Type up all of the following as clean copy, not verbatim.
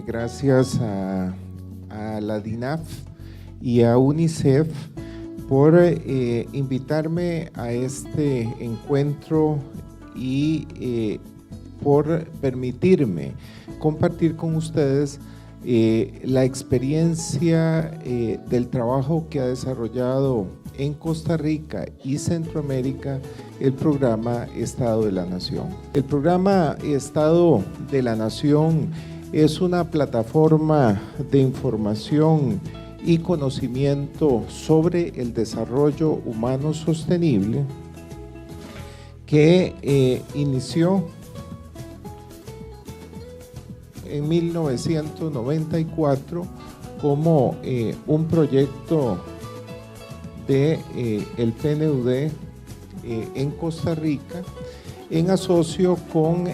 gracias a la DINAF y a UNICEF por invitarme a este encuentro y por permitirme compartir con ustedes la experiencia del trabajo que ha desarrollado en Costa Rica y Centroamérica el programa Estado de la Nación. El programa Estado de la Nación es una plataforma de información y conocimiento sobre el desarrollo humano sostenible que inició en 1994 como un proyecto de el PNUD en Costa Rica, en asocio con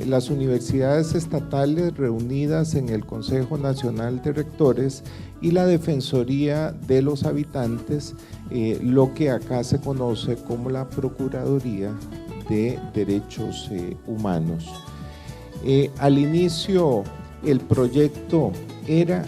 las universidades estatales reunidas en el Consejo Nacional de Rectores y la Defensoría de los Habitantes, lo que acá se conoce como la Procuraduría de Derechos Humanos. Al inicio el proyecto era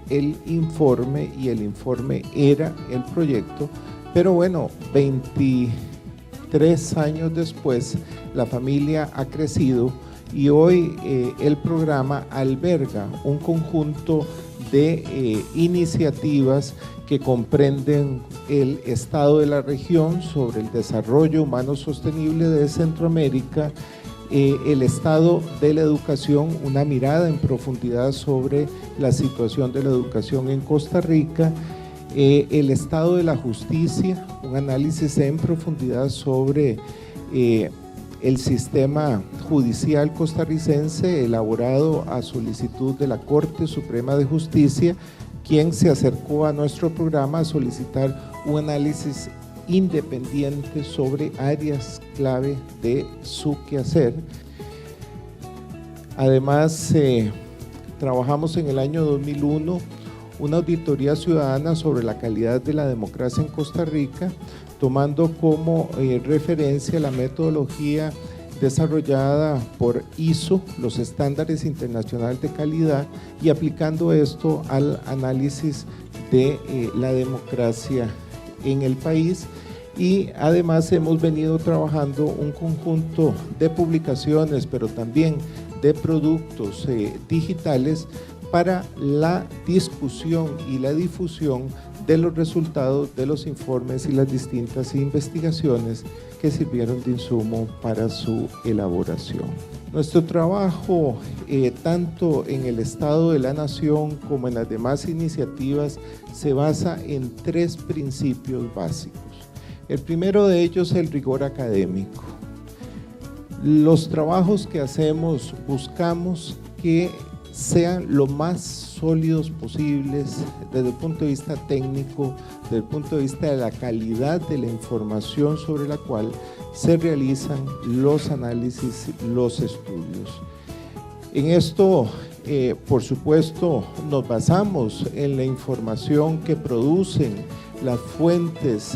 el informe y el informe era el proyecto, pero bueno, 23 años después la familia ha crecido y hoy el programa alberga un conjunto de iniciativas que comprenden el estado de la región sobre el desarrollo humano sostenible de Centroamérica, el estado de la educación, una mirada en profundidad sobre la situación de la educación en Costa Rica, el estado de la justicia, un análisis en profundidad sobre el sistema judicial costarricense elaborado a solicitud de la Corte Suprema de Justicia, quien se acercó a nuestro programa a solicitar un análisis independiente sobre áreas clave de su quehacer. Además, trabajamos en el año 2001 una auditoría ciudadana sobre la calidad de la democracia en Costa Rica, tomando como referencia la metodología desarrollada por ISO, los estándares internacionales de calidad, y aplicando esto al análisis de la democracia en el país. Y además hemos venido trabajando un conjunto de publicaciones, pero también de productos digitales para la discusión y la difusión de los resultados de los informes y las distintas investigaciones que sirvieron de insumo para su elaboración. Nuestro trabajo, tanto en el Estado de la Nación como en las demás iniciativas, se basa en 3 principios básicos. El primero de ellos es el rigor académico. Los trabajos que hacemos buscamos que sean lo más sólidos posibles desde el punto de vista técnico, desde el punto de vista de la calidad de la información sobre la cual se realizan los análisis, los estudios. En esto, por supuesto, nos basamos en la información que producen las fuentes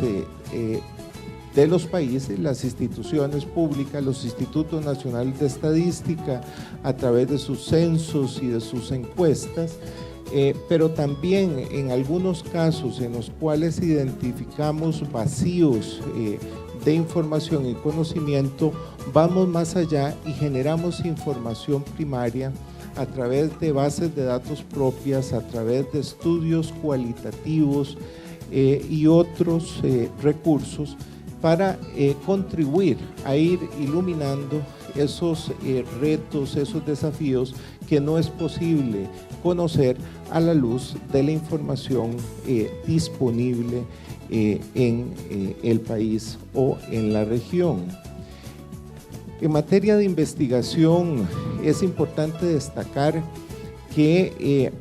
de los países, las instituciones públicas, los institutos nacionales de estadística, a través de sus censos y de sus encuestas, pero también en algunos casos en los cuales identificamos vacíos de información y conocimiento, vamos más allá y generamos información primaria a través de bases de datos propias, a través de estudios cualitativos y otros recursos para contribuir a ir iluminando esos retos, esos desafíos que no es posible conocer a la luz de la información disponible en el país o en la región. En materia de investigación es importante destacar que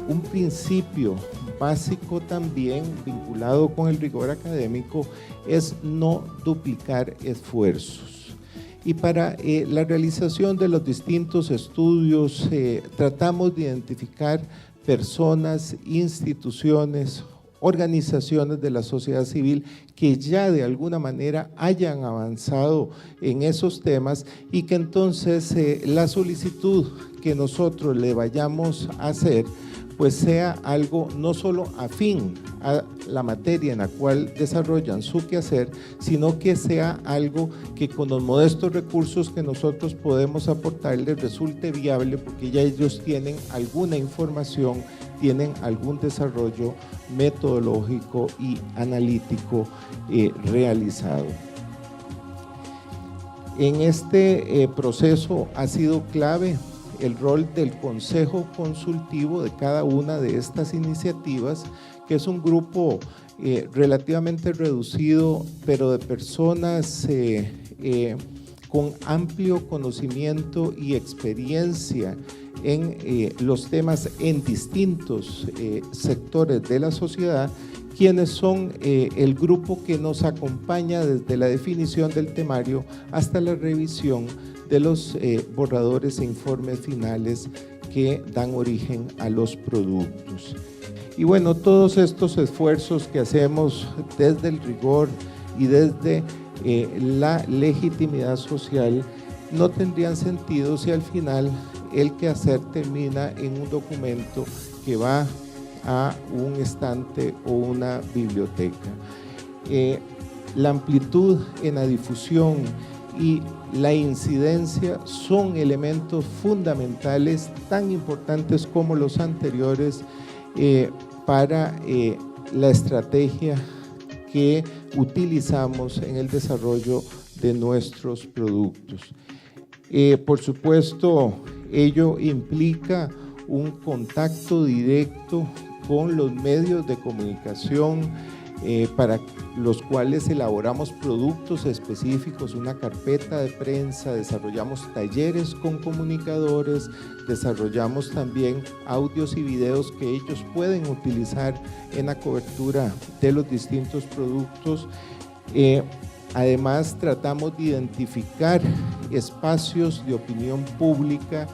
un principio básico también vinculado con el rigor académico es no duplicar esfuerzos. Y para la realización de los distintos estudios tratamos de identificar personas, instituciones organizaciones de la sociedad civil que ya de alguna manera hayan avanzado en esos temas y que entonces la solicitud que nosotros le vayamos a hacer pues sea algo no solo afín a la materia en la cual desarrollan su quehacer, sino que sea algo que con los modestos recursos que nosotros podemos aportarles resulte viable, porque ya ellos tienen alguna información, tienen algún desarrollo metodológico y analítico realizado. En este proceso ha sido clave el rol del Consejo Consultivo de cada una de estas iniciativas, que es un grupo relativamente reducido, pero de personas con amplio conocimiento y experiencia en los temas en distintos sectores de la sociedad, quienes son el grupo que nos acompaña desde la definición del temario hasta la revisión de los borradores e informes finales que dan origen a los productos. Y bueno, todos estos esfuerzos que hacemos desde el rigor y desde la legitimidad social no tendrían sentido si al final el quehacer termina en un documento que va a un estante o una biblioteca. La amplitud en la difusión y la incidencia son elementos fundamentales, tan importantes como los anteriores, para la estrategia que utilizamos en el desarrollo de nuestros productos. Por supuesto, ello implica un contacto directo con los medios de comunicación para los cuales elaboramos productos específicos, una carpeta de prensa, desarrollamos talleres con comunicadores, desarrollamos también audios y videos que ellos pueden utilizar en la cobertura de los distintos productos. Además, tratamos de identificar espacios de opinión pública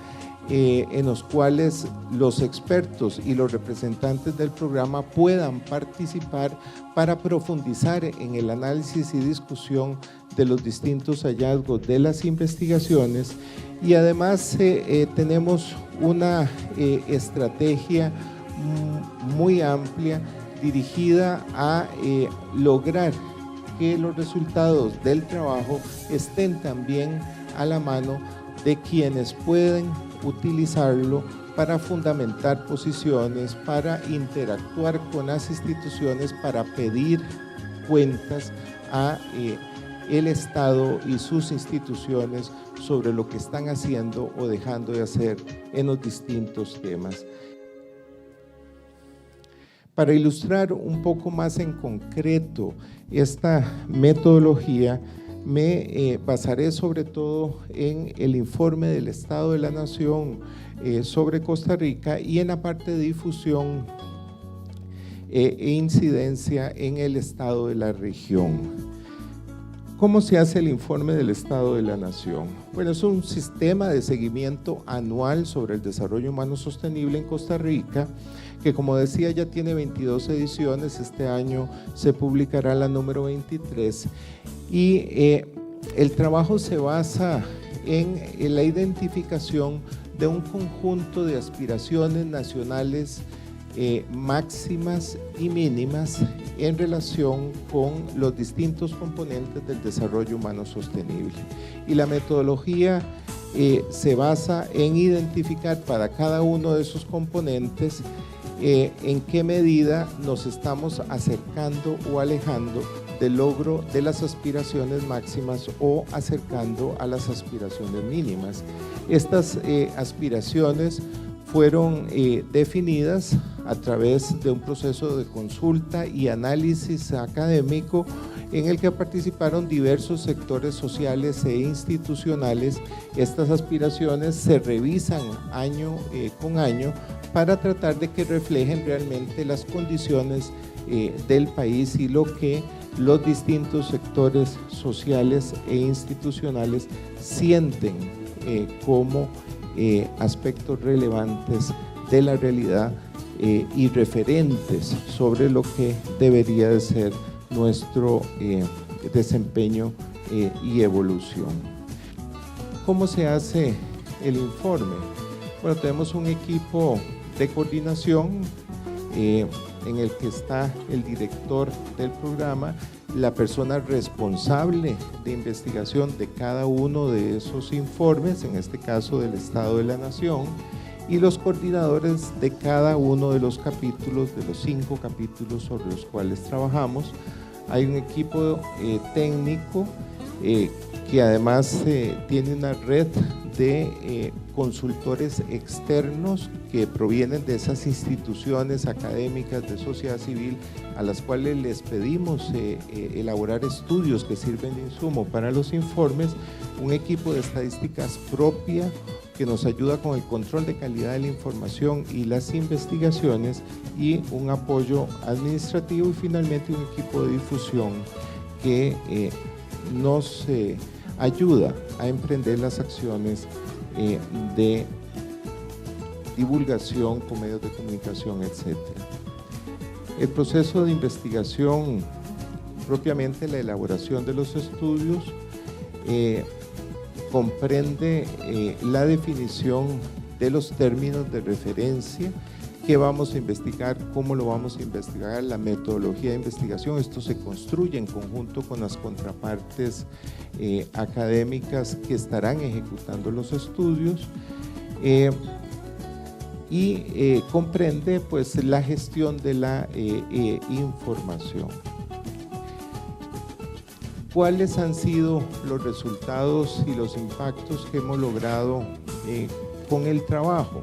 en los cuales los expertos y los representantes del programa puedan participar para profundizar en el análisis y discusión de los distintos hallazgos de las investigaciones. Y además tenemos una estrategia muy amplia dirigida a lograr que los resultados del trabajo estén también a la mano de quienes pueden utilizarlo para fundamentar posiciones, para interactuar con las instituciones, para pedir cuentas a el Estado y sus instituciones sobre lo que están haciendo o dejando de hacer en los distintos temas. Para ilustrar un poco más en concreto esta metodología, me basaré sobre todo en el informe del Estado de la Nación sobre Costa Rica y en la parte de difusión e incidencia en el Estado de la región. ¿Cómo se hace el informe del Estado de la Nación? Bueno, es un sistema de seguimiento anual sobre el desarrollo humano sostenible en Costa Rica, que como decía ya tiene 22 ediciones, este año se publicará la número 23, y el trabajo se basa en la identificación de un conjunto de aspiraciones nacionales máximas y mínimas en relación con los distintos componentes del desarrollo humano sostenible. Y la metodología se basa en identificar para cada uno de esos componentes en qué medida nos estamos acercando o alejando del logro de las aspiraciones máximas o acercando a las aspiraciones mínimas. Estas aspiraciones fueron definidas a través de un proceso de consulta y análisis académico en el que participaron diversos sectores sociales e institucionales. Estas aspiraciones se revisan año con año para tratar de que reflejen realmente las condiciones del país y lo que los distintos sectores sociales e institucionales sienten como aspectos relevantes de la realidad y referentes sobre lo que debería de ser nuestro desempeño y evolución. ¿Cómo se hace el informe? Bueno, tenemos un equipo de coordinación en el que está el director del programa, la persona responsable de investigación de cada uno de esos informes, en este caso del Estado de la Nación, y los coordinadores de cada uno de los capítulos, de los 5 capítulos sobre los cuales trabajamos. Hay un equipo técnico que además tiene una red de consultores externos que provienen de esas instituciones académicas de sociedad civil a las cuales les pedimos elaborar estudios que sirven de insumo para los informes, un equipo de estadísticas propia que nos ayuda con el control de calidad de la información y las investigaciones, y un apoyo administrativo, y finalmente un equipo de difusión que nos ayuda a emprender las acciones de divulgación con medios de comunicación, etc. El proceso de investigación, propiamente la elaboración de los estudios, comprende la definición de los términos de referencia, qué vamos a investigar, cómo lo vamos a investigar, la metodología de investigación. Esto se construye en conjunto con las contrapartes académicas que estarán ejecutando los estudios, y comprende pues la gestión de la información. ¿Cuáles han sido los resultados y los impactos que hemos logrado con el trabajo?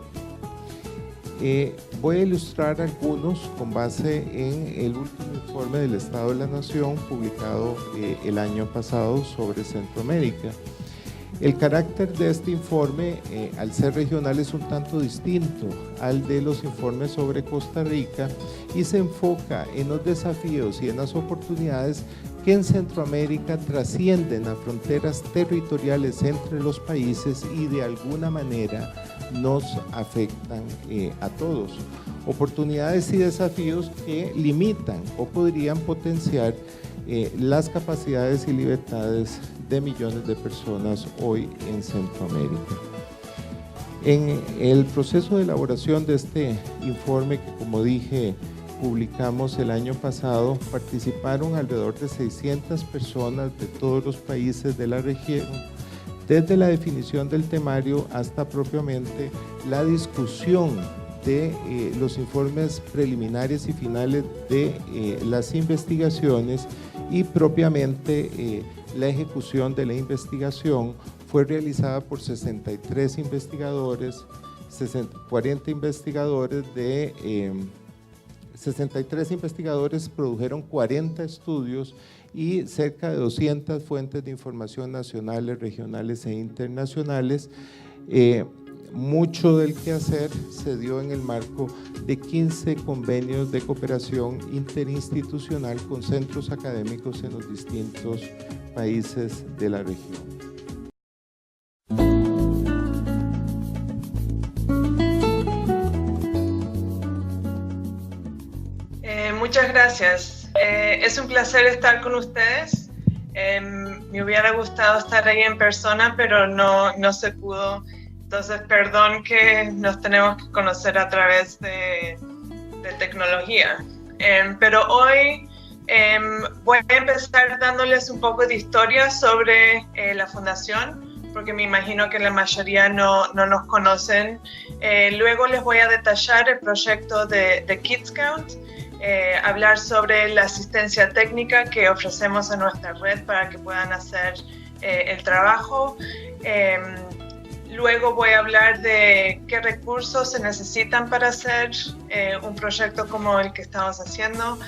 Voy a ilustrar algunos con base en el último informe del Estado de la Nación publicado el año pasado sobre Centroamérica. El carácter de este informe, al ser regional, es un tanto distinto al de los informes sobre Costa Rica y se enfoca en los desafíos y en las oportunidades que en Centroamérica trascienden a fronteras territoriales entre los países y de alguna manera nos afectan a todos. Oportunidades y desafíos que limitan o podrían potenciar las capacidades y libertades de millones de personas hoy en Centroamérica. En el proceso de elaboración de este informe, que como dije publicamos el año pasado, participaron alrededor de 600 personas de todos los países de la región, desde la definición del temario hasta propiamente la discusión de los informes preliminares y finales de las investigaciones, y propiamente la ejecución de la investigación fue realizada por 63 investigadores, 63 investigadores produjeron 40 estudios y cerca de 200 fuentes de información nacionales, regionales e internacionales. Mucho del quehacer se dio en el marco de 15 convenios de cooperación interinstitucional con centros académicos en los distintos países de la región. Muchas gracias. Es un placer estar con ustedes. Me hubiera gustado estar ahí en persona, pero no se pudo. Entonces, perdón que nos tenemos que conocer a través de tecnología. Pero hoy voy a empezar dándoles un poco de historia sobre la fundación, porque me imagino que la mayoría no nos conocen. Luego les voy a detallar el proyecto de KidsCount, hablar sobre la asistencia técnica que ofrecemos en nuestra red para que puedan hacer el trabajo. Luego voy a hablar de qué recursos se necesitan para hacer un proyecto como el que estamos haciendo,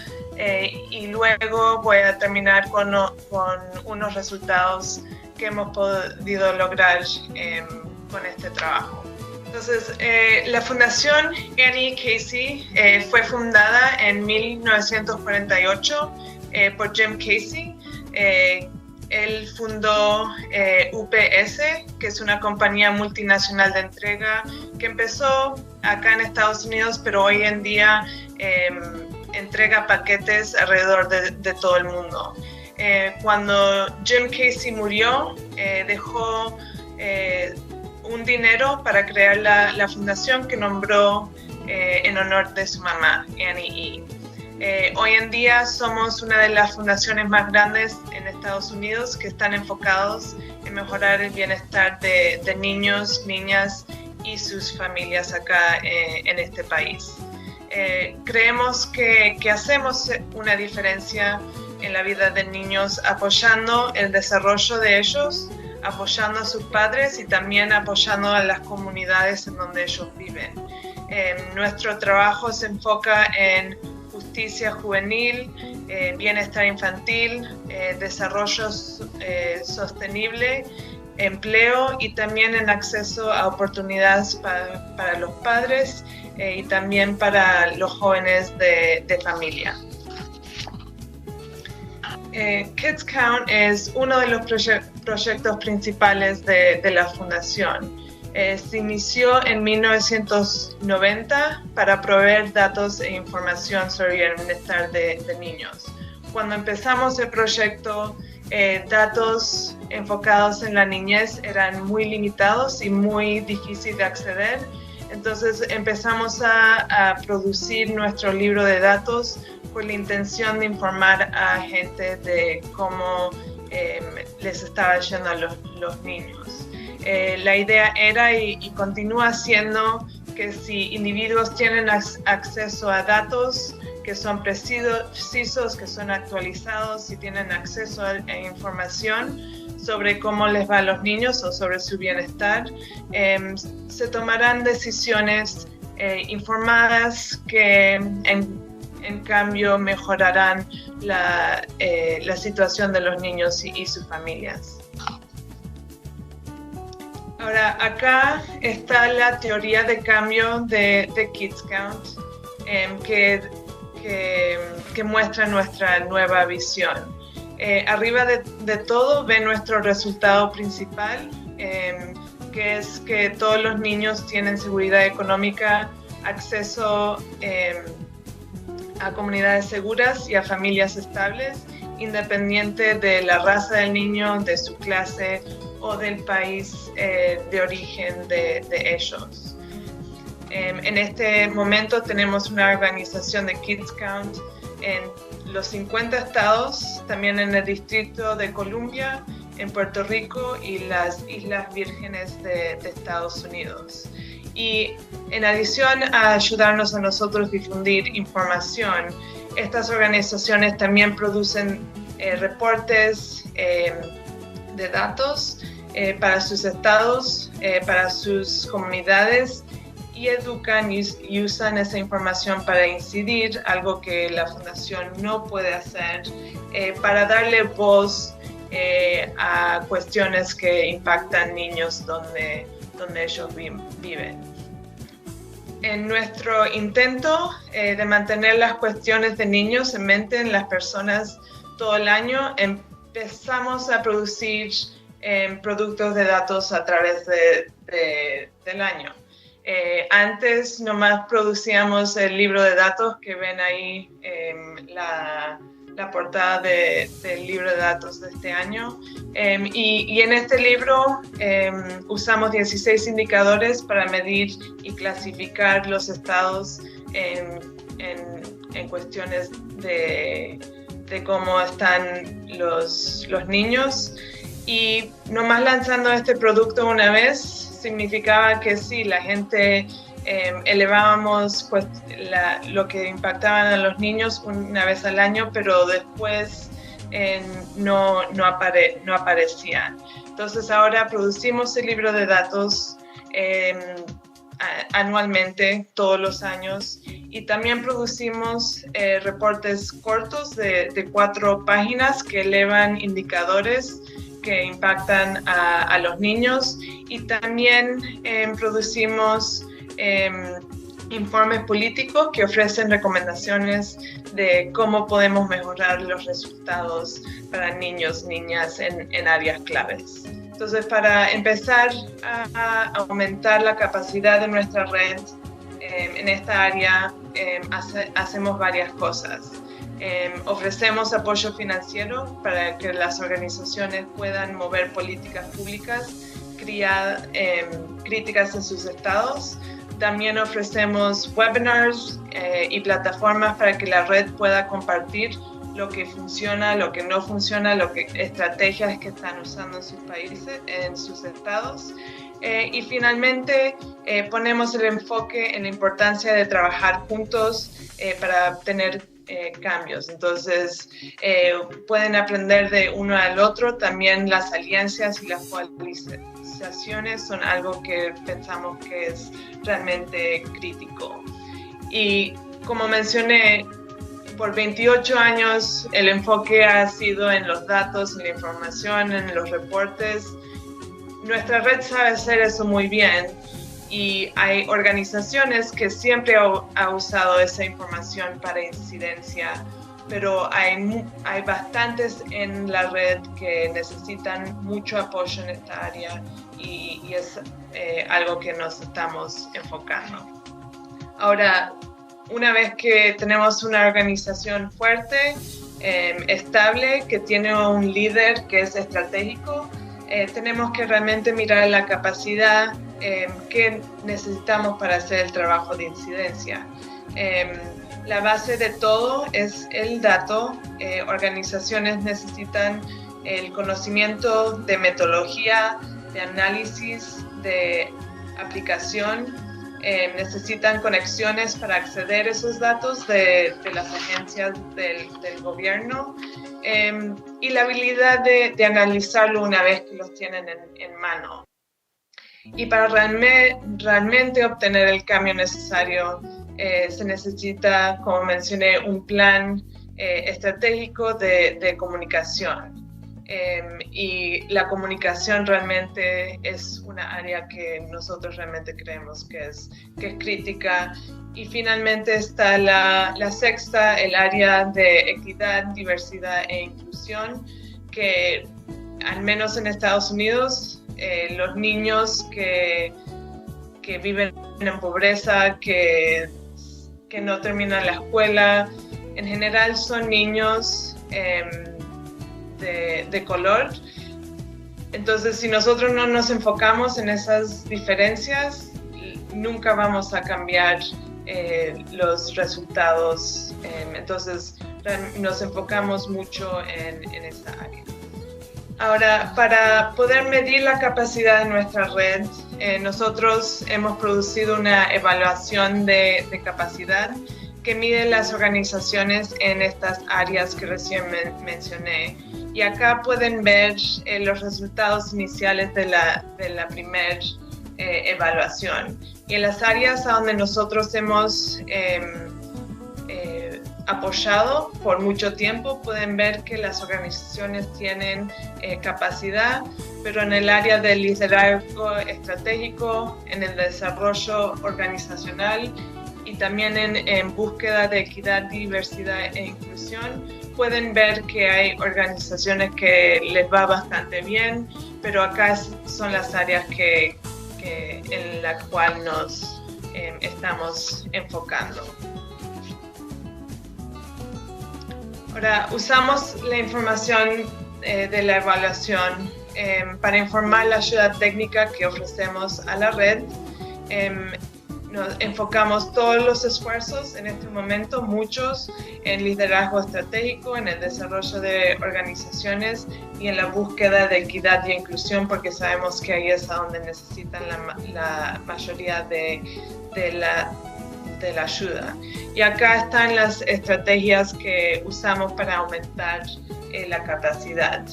y luego voy a terminar con unos resultados que hemos podido lograr con este trabajo. Entonces, la Fundación Annie Casey fue fundada en 1948 por Jim Casey. Él fundó UPS, que es una compañía multinacional de entrega que empezó acá en Estados Unidos, pero hoy en día entrega paquetes alrededor de todo el mundo. Cuando Jim Casey murió, dejó un dinero para crear la fundación que nombró en honor de su mamá, Annie E. Hoy en día somos una de las fundaciones más grandes en Estados Unidos que están enfocados en mejorar el bienestar de niños, niñas y sus familias acá en este país. Creemos que hacemos una diferencia en la vida de niños apoyando el desarrollo de ellos, apoyando a sus padres y también apoyando a las comunidades en donde ellos viven. Nuestro trabajo se enfoca en justicia juvenil, bienestar infantil, desarrollo sostenible, empleo y también en acceso a oportunidades para los padres y también para los jóvenes de familia. Kids Count es uno de los proyectos principales de la fundación. Se inició en 1990 para proveer datos e información sobre el bienestar de niños. Cuando empezamos el proyecto, datos enfocados en la niñez eran muy limitados y muy difíciles de acceder. Entonces empezamos a producir nuestro libro de datos con la intención de informar a gente de cómo les estaba yendo a los niños. La idea era y continúa siendo que si individuos tienen acceso a datos que son precisos, que son actualizados, si tienen acceso a información sobre cómo les va a los niños o sobre su bienestar, se tomarán decisiones informadas que en cambio mejorarán la situación de los niños y sus familias. Ahora, acá está la teoría de cambio de Kids Count, que muestra nuestra nueva visión. Arriba de todo ven nuestro resultado principal, que es que todos los niños tienen seguridad económica, acceso a comunidades seguras y a familias estables, independiente de la raza del niño, de su clase o del país de origen de ellos. En este momento tenemos una organización de Kids Count en los 50 estados, también en el Distrito de Columbia, en Puerto Rico y las Islas Vírgenes de Estados Unidos. Y en adición a ayudarnos a nosotros a difundir información, estas organizaciones también producen reportes de datos para sus estados, para sus comunidades, y educan y usan esa información para incidir, algo que la Fundación no puede hacer, para darle voz a cuestiones que impactan niños donde ellos viven. En nuestro intento de mantener las cuestiones de niños en mente en las personas todo el año, empezamos a producir productos de datos a través del año. Antes nomás producíamos el libro de datos que ven ahí, la portada del libro de datos de este año. Y en este libro usamos 16 indicadores para medir y clasificar los estados en cuestiones de cómo están los niños. Y nomás lanzando este producto una vez significaba que sí, la gente elevábamos pues, lo que impactaban a los niños una vez al año, pero después no aparecían. Entonces ahora producimos el libro de datos anualmente, todos los años, y también producimos reportes cortos de 4 páginas que elevan indicadores que impactan a los niños, y también producimos informes políticos que ofrecen recomendaciones de cómo podemos mejorar los resultados para niños, niñas en áreas claves. Entonces, para empezar a aumentar la capacidad de nuestra red en esta área, hacemos varias cosas. Ofrecemos apoyo financiero para que las organizaciones puedan mover políticas públicas críticas en sus estados. También ofrecemos webinars y plataformas para que la red pueda compartir lo que funciona, lo que no funciona, estrategias que están usando en sus países, en sus estados. Y finalmente ponemos el enfoque en la importancia de trabajar juntos para obtener cambios. Entonces pueden aprender de uno al otro. También las alianzas y las coaliciones son algo que pensamos que es realmente crítico. Y como mencioné, por 28 años el enfoque ha sido en los datos, en la información, en los reportes. Nuestra red sabe hacer eso muy bien y hay organizaciones que siempre han usado esa información para incidencia, pero hay bastantes en la red que necesitan mucho apoyo en esta área y es algo que nos estamos enfocando. Ahora, una vez que tenemos una organización fuerte, estable, que tiene un líder que es estratégico, tenemos que realmente mirar la capacidad que necesitamos para hacer el trabajo de incidencia. La base de todo es el dato. Organizaciones necesitan el conocimiento de metodología, de análisis, de aplicación. Necesitan conexiones para acceder a esos datos de las agencias del gobierno y la habilidad de analizarlo una vez que los tienen en mano. Y para realmente obtener el cambio necesario se necesita, como mencioné, un plan estratégico de comunicación. Y la comunicación realmente es una área que nosotros realmente creemos que es crítica. Y finalmente está la sexta, el área de equidad, diversidad e inclusión, que al menos en Estados Unidos, los niños que viven en pobreza, que no terminan la escuela, en general son niños de color. Entonces, si nosotros no nos enfocamos en esas diferencias, nunca vamos a cambiar los resultados. Entonces, nos enfocamos mucho en esa área. Ahora, para poder medir la capacidad de nuestra red, nosotros hemos producido una evaluación de capacidad que mide las organizaciones en estas áreas que recién mencioné. Y acá pueden ver los resultados iniciales de la primera evaluación. Y en las áreas a donde nosotros hemos apoyado por mucho tiempo, pueden ver que las organizaciones tienen capacidad, pero en el área del liderazgo estratégico, en el desarrollo organizacional y también en búsqueda de equidad, diversidad e inclusión, pueden ver que hay organizaciones que les va bastante bien, pero acá son las áreas en las cuales nos estamos enfocando. Ahora, usamos la información de la evaluación para informar la ayuda técnica que ofrecemos a la red. Nos enfocamos todos los esfuerzos en este momento, muchos, en liderazgo estratégico, en el desarrollo de organizaciones y en la búsqueda de equidad y inclusión, porque sabemos que ahí es a donde necesitan la mayoría de la ayuda. Y acá están las estrategias que usamos para aumentar la capacidad.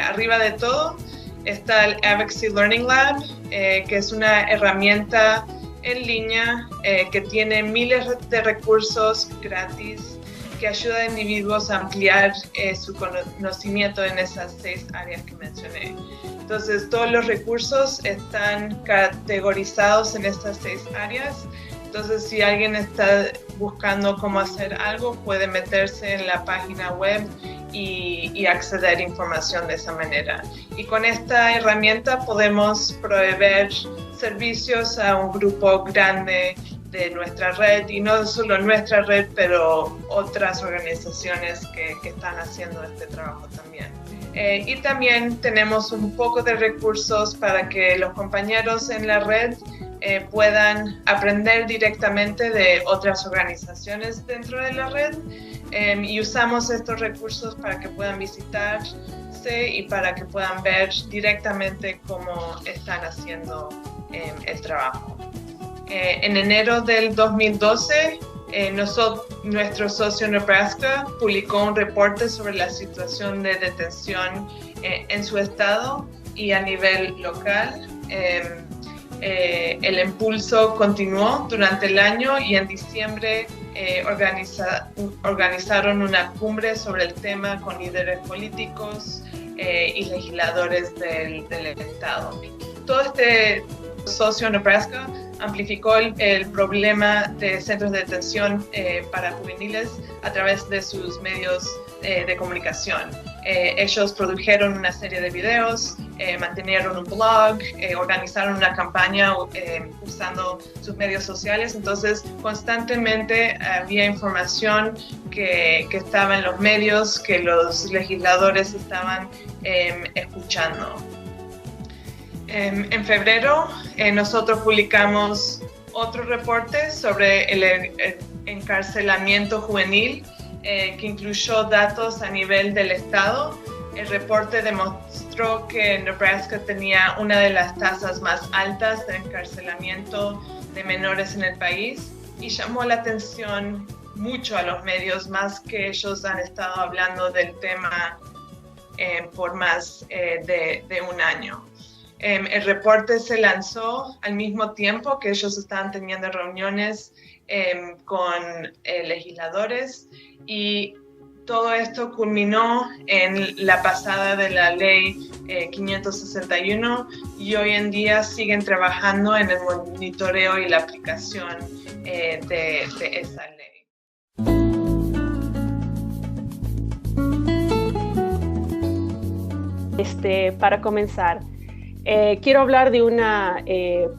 Arriba de todo está el Advocacy Learning Lab, que es una herramienta en línea que tiene miles de recursos gratis que ayuda a individuos a ampliar su conocimiento en esas 6 áreas que mencioné. Entonces, todos los recursos están categorizados en estas 6 áreas. Entonces, si alguien está buscando cómo hacer algo, puede meterse en la página web y acceder a información de esa manera. Y con esta herramienta podemos proveer servicios a un grupo grande de nuestra red, y no solo nuestra red, pero otras organizaciones que están haciendo este trabajo también. Y también tenemos un poco de recursos para que los compañeros en la red puedan aprender directamente de otras organizaciones dentro de la red, y usamos estos recursos para que puedan visitarse y para que puedan ver directamente cómo están haciendo el trabajo. En enero del 2012, nuestro socio Nebraska publicó un reporte sobre la situación de detención en su estado y a nivel local. El impulso continuó durante el año y en diciembre organizaron una cumbre sobre el tema con líderes políticos y legisladores del estado. Todo este socio Nebraska amplificó el problema de centros de detención para juveniles a través de sus medios de comunicación. Ellos produjeron una serie de videos, mantenieron un blog, organizaron una campaña usando sus medios sociales. Entonces, constantemente había información que estaba en los medios, que los legisladores estaban escuchando. En febrero, nosotros publicamos otro reporte sobre el encarcelamiento juvenil, que incluyó datos a nivel del estado. El reporte demostró que Nebraska tenía una de las tasas más altas de encarcelamiento de menores en el país y llamó la atención mucho a los medios, más que ellos han estado hablando del tema por más de un año. El reporte se lanzó al mismo tiempo que ellos estaban teniendo reuniones con legisladores, y todo esto culminó en la pasada de la ley 561, y hoy en día siguen trabajando en el monitoreo y la aplicación de esa ley. Para comenzar, quiero hablar de una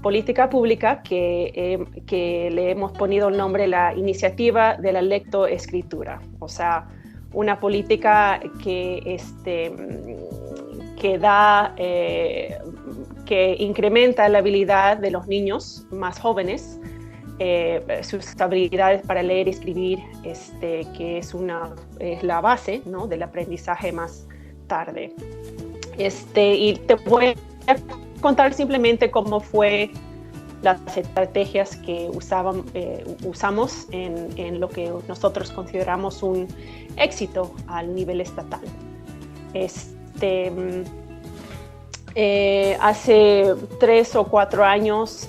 política pública que le hemos ponido el nombre la Iniciativa de la Lectoescritura, o sea, una política que incrementa la habilidad de los niños más jóvenes, sus habilidades para leer y escribir, que es la base, ¿no?, del aprendizaje más tarde. Y te voy a contar simplemente cómo fue las estrategias que usamos en lo que nosotros consideramos un éxito al nivel estatal. Hace 3 o 4 años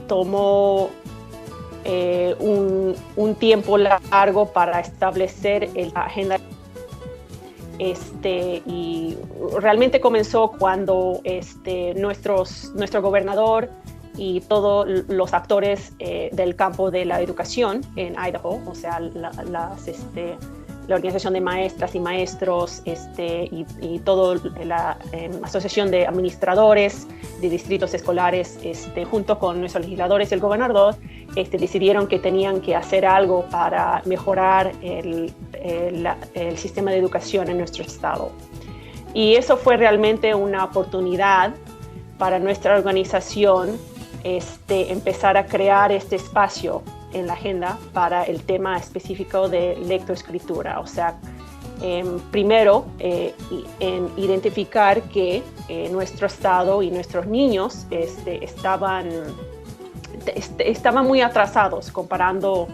tomó un tiempo largo para establecer la agenda, y realmente comenzó cuando nuestro gobernador y todos los actores del campo de la educación en Idaho, o sea, la organización de maestras y maestros, y toda la asociación de administradores de distritos escolares, junto con nuestros legisladores y el gobernador, decidieron que tenían que hacer algo para mejorar el sistema de educación en nuestro estado. Y eso fue realmente una oportunidad para nuestra organización empezar a crear este espacio en la agenda para el tema específico de lectoescritura. O sea, primero, en identificar que nuestro estado y nuestros niños estaban muy atrasados comparando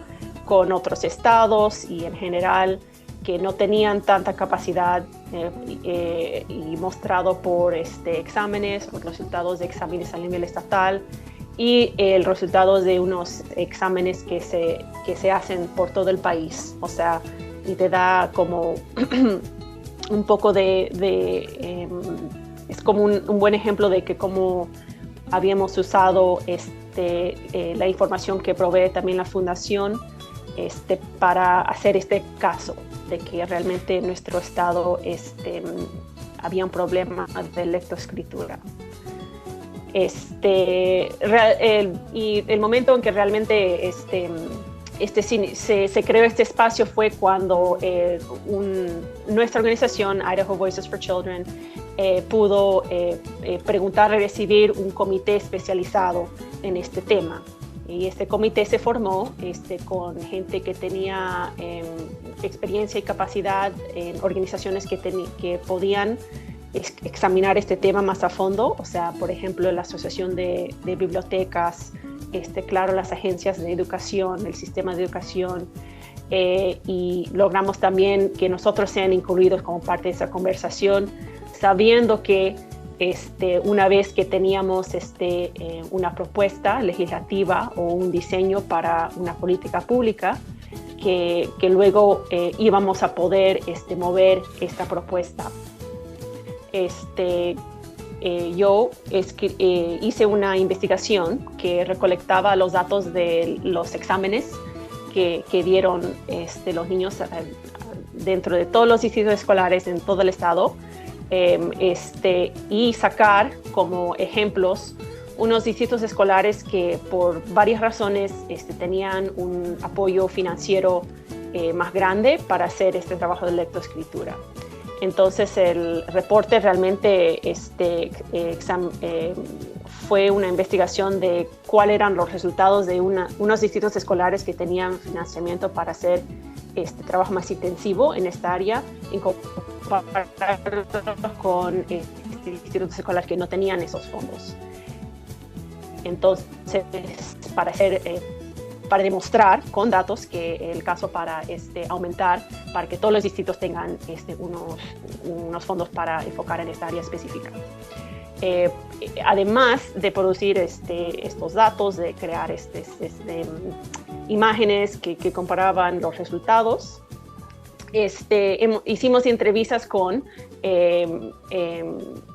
con otros estados, y en general que no tenían tanta capacidad, y mostrado por exámenes, los resultados de exámenes a nivel estatal y el resultado de unos exámenes que se hacen por todo el país. O sea, y te da como un poco de es como un buen ejemplo de que cómo habíamos usado la información que provee también la Fundación para hacer este caso de que realmente en nuestro estado había un problema de lectoescritura. Y el momento en que realmente se creó este espacio fue cuando nuestra organización, Idaho Voices for Children, pudo preguntar y recibir un comité especializado en este tema. Y este comité se formó con gente que tenía experiencia y capacidad en organizaciones que podían examinar este tema más a fondo, o sea, por ejemplo, la Asociación de Bibliotecas, claro, las agencias de educación, el sistema de educación, y logramos también que nosotros sean incluidos como parte de esa conversación, sabiendo que una vez que teníamos una propuesta legislativa o un diseño para una política pública, que luego íbamos a poder mover esta propuesta. Yo hice una investigación que recolectaba los datos de los exámenes que dieron los niños dentro de todos los distritos escolares en todo el estado, y sacar como ejemplos unos distritos escolares que por varias razones tenían un apoyo financiero más grande para hacer este trabajo de lectoescritura. Entonces el reporte realmente fue una investigación de cuáles eran los resultados de unos distritos escolares que tenían financiamiento para hacer este trabajo más intensivo en esta área, en comparación con distritos escolares que no tenían esos fondos. Entonces, para demostrar con datos que el caso para aumentar, para que todos los distritos tengan unos fondos para enfocar en esta área específica. Además de producir estos datos, de crear imágenes que comparaban los resultados, hicimos entrevistas con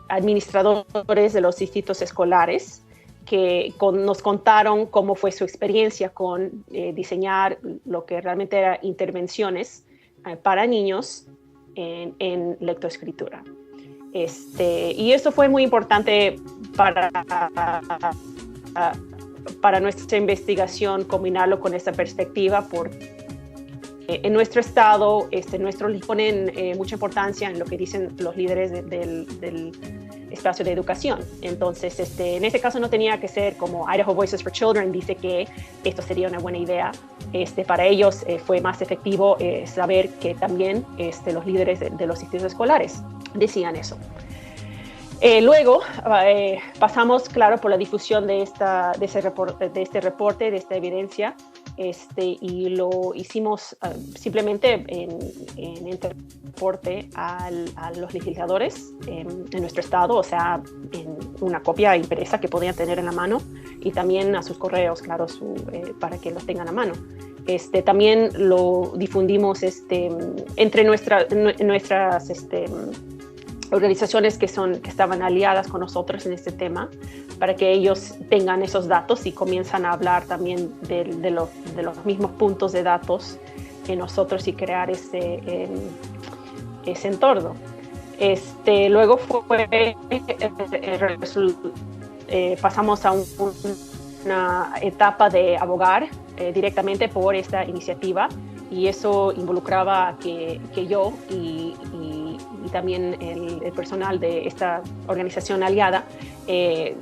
administradores de los distritos escolares que nos contaron cómo fue su experiencia con diseñar lo que realmente eran intervenciones para niños en lectoescritura. Y esto fue muy importante para nuestra investigación, combinarlo con esta perspectiva, porque en nuestro estado ponen mucha importancia en lo que dicen los líderes del espacio de educación. Entonces, en este caso no tenía que ser como Idaho Voices for Children dice que esto sería una buena idea. Para ellos fue más efectivo saber que también los líderes de los distritos escolares decían eso. Luego pasamos, claro, por la difusión de este reporte, de esta evidencia, y lo hicimos simplemente en reporte a los legisladores en nuestro estado, o sea, en una copia impresa que podían tener en la mano, y también a sus correos, claro, para que los tengan a mano. También lo difundimos entre nuestras organizaciones que estaban aliadas con nosotros en este tema, para que ellos tengan esos datos y comienzan a hablar también de los mismos puntos de datos en nosotros y crear ese entorno. Luego pasamos a una etapa de abogar directamente por esta iniciativa, y eso involucraba que yo y también el personal de esta organización aliada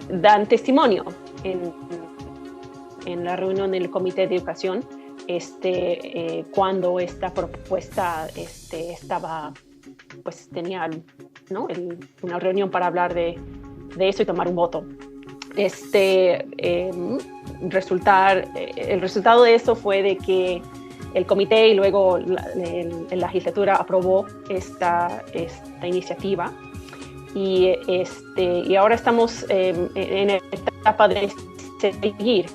dan testimonio en la reunión del Comité de Educación cuando esta propuesta estaba, pues tenía, ¿no?, una reunión para hablar de eso y tomar un voto. El resultado de eso fue de que el comité y luego la legislatura aprobó esta iniciativa, y ahora estamos en la etapa de seguir.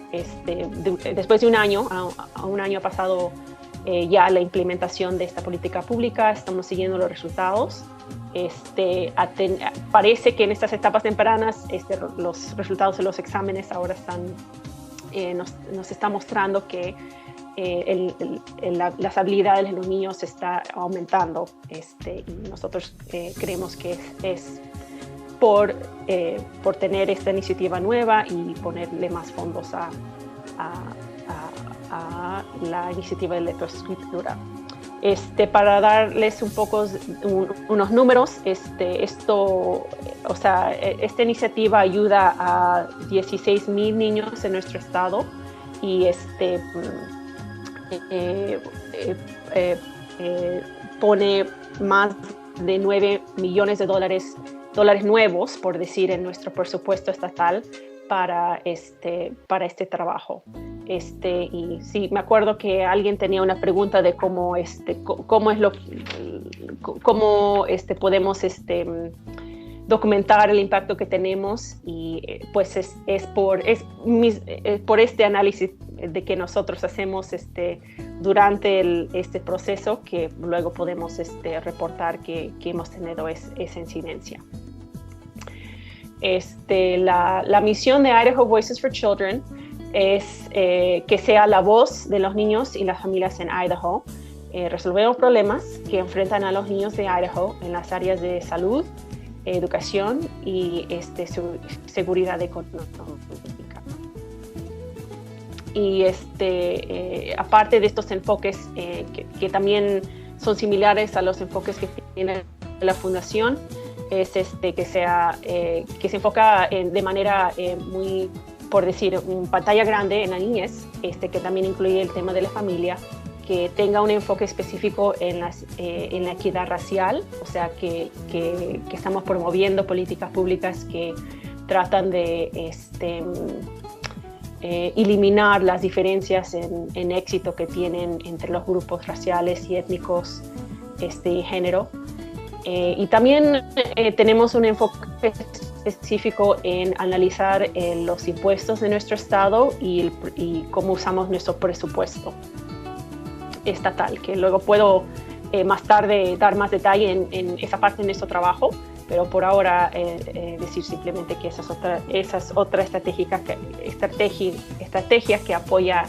Después de un año, a un año ha pasado ya la implementación de esta política pública, estamos siguiendo los resultados. Parece que en estas etapas tempranas los resultados de los exámenes ahora nos está mostrando que las habilidades de los niños está aumentando, y nosotros creemos que es por tener esta iniciativa nueva y ponerle más fondos a la iniciativa de lectoescritura. Para darles unos números, esta iniciativa ayuda a 16,000 niños en nuestro estado y pone más de $9 millones de dólares nuevos, por decir, en nuestro presupuesto estatal para este trabajo. Y sí, me acuerdo que alguien tenía una pregunta de cómo podemos documentar el impacto que tenemos, y pues es por este análisis de que nosotros hacemos durante este proceso que luego podemos reportar que hemos tenido esa incidencia. La misión de Idaho Voices for Children es que sea la voz de los niños y las familias en Idaho. Resolvemos problemas que enfrentan a los niños de Idaho en las áreas de salud, educación y seguridad económica. Y aparte de estos enfoques que también son similares a los enfoques que tiene la Fundación, es que se enfoca de manera muy, por decir, una pantalla grande en la niñez, que también incluye el tema de la familia, que tenga un enfoque específico en la equidad racial, o sea, que estamos promoviendo políticas públicas que tratan de eliminar las diferencias en éxito que tienen entre los grupos raciales y étnicos y género. Y también tenemos un enfoque específico en analizar los impuestos de nuestro estado y cómo usamos nuestro presupuesto estatal, que luego puedo más tarde dar más detalle en esa parte de nuestro trabajo, pero por ahora decir simplemente que esa es otra estrategia que apoya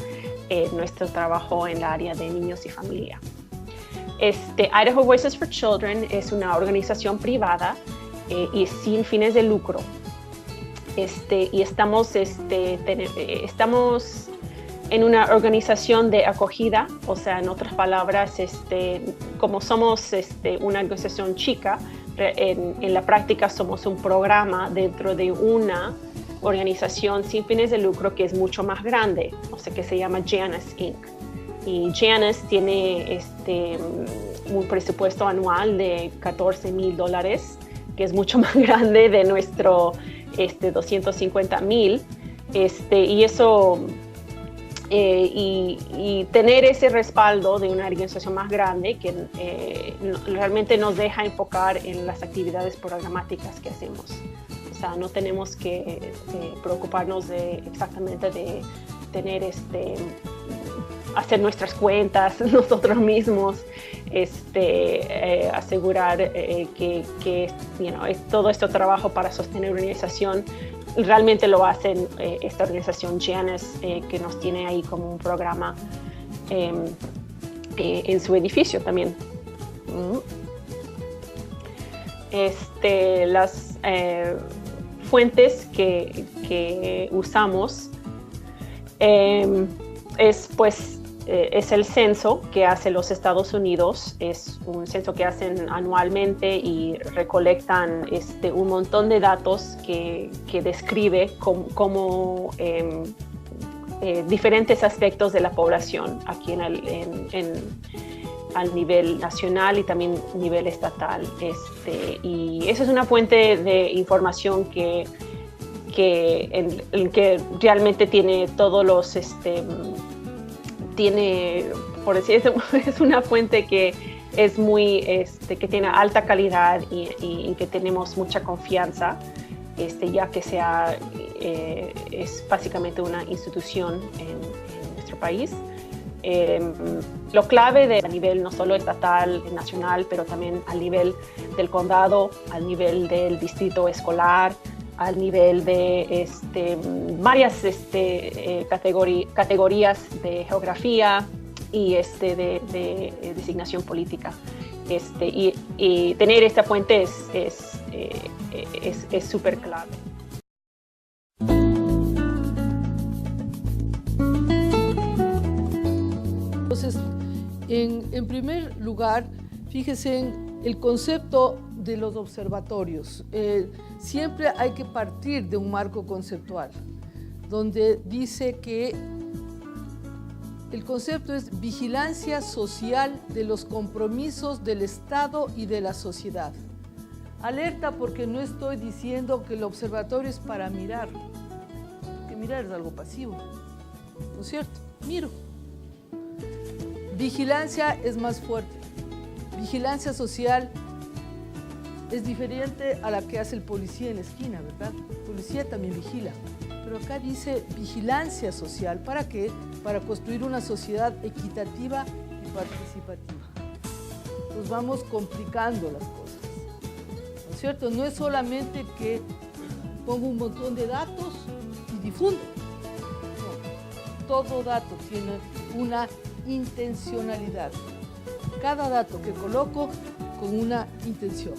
nuestro trabajo en la área de niños y familia. Idaho Voices for Children es una organización privada y sin fines de lucro. Y estamos en una organización de acogida, o sea, en otras palabras, como somos una organización chica, en la práctica somos un programa dentro de una organización sin fines de lucro que es mucho más grande, o sea, que se llama Janus Inc. Y Janus tiene un presupuesto anual de $14,000, que es mucho más grande de nuestro $250,000. Y eso, y tener ese respaldo de una organización más grande que realmente nos deja enfocar en las actividades programáticas que hacemos. O sea, no tenemos que preocuparnos exactamente de tener hacer nuestras cuentas nosotros mismos, asegurar que todo este trabajo para sostener una organización realmente lo hacen esta organización Janus, que nos tiene ahí como un programa en su edificio también. Las fuentes que usamos es el censo que hace los Estados Unidos. Es un censo que hacen anualmente y recolectan un montón de datos que describe cómo diferentes aspectos de la población aquí al nivel nacional y también nivel estatal. Y eso es una fuente de información que realmente tiene todos los por decir, es una fuente que es muy, que tiene alta calidad y que tenemos mucha confianza, ya que es básicamente una institución en nuestro país. lo clave a nivel no solo estatal, nacional, pero también a nivel del condado, al nivel del distrito escolar, al nivel de varias categorías de geografía y de designación política. Y tener esta fuente es súper clave. Entonces, en primer lugar, fíjese en el concepto de los observatorios. Siempre hay que partir de un marco conceptual, donde dice que el concepto es vigilancia social de los compromisos del Estado y de la sociedad. Alerta, porque no estoy diciendo que el observatorio es para mirar, que mirar es algo pasivo, ¿no es cierto? Miro. Vigilancia es más fuerte. Vigilancia social es diferente a la que hace el policía en la esquina, ¿verdad? El policía también vigila. Pero acá dice vigilancia social. ¿Para qué? Para construir una sociedad equitativa y participativa. Nos vamos complicando las cosas, ¿no es cierto? No es solamente que pongo un montón de datos y difundo. No, todo dato tiene una intencionalidad. Cada dato que coloco con una intención.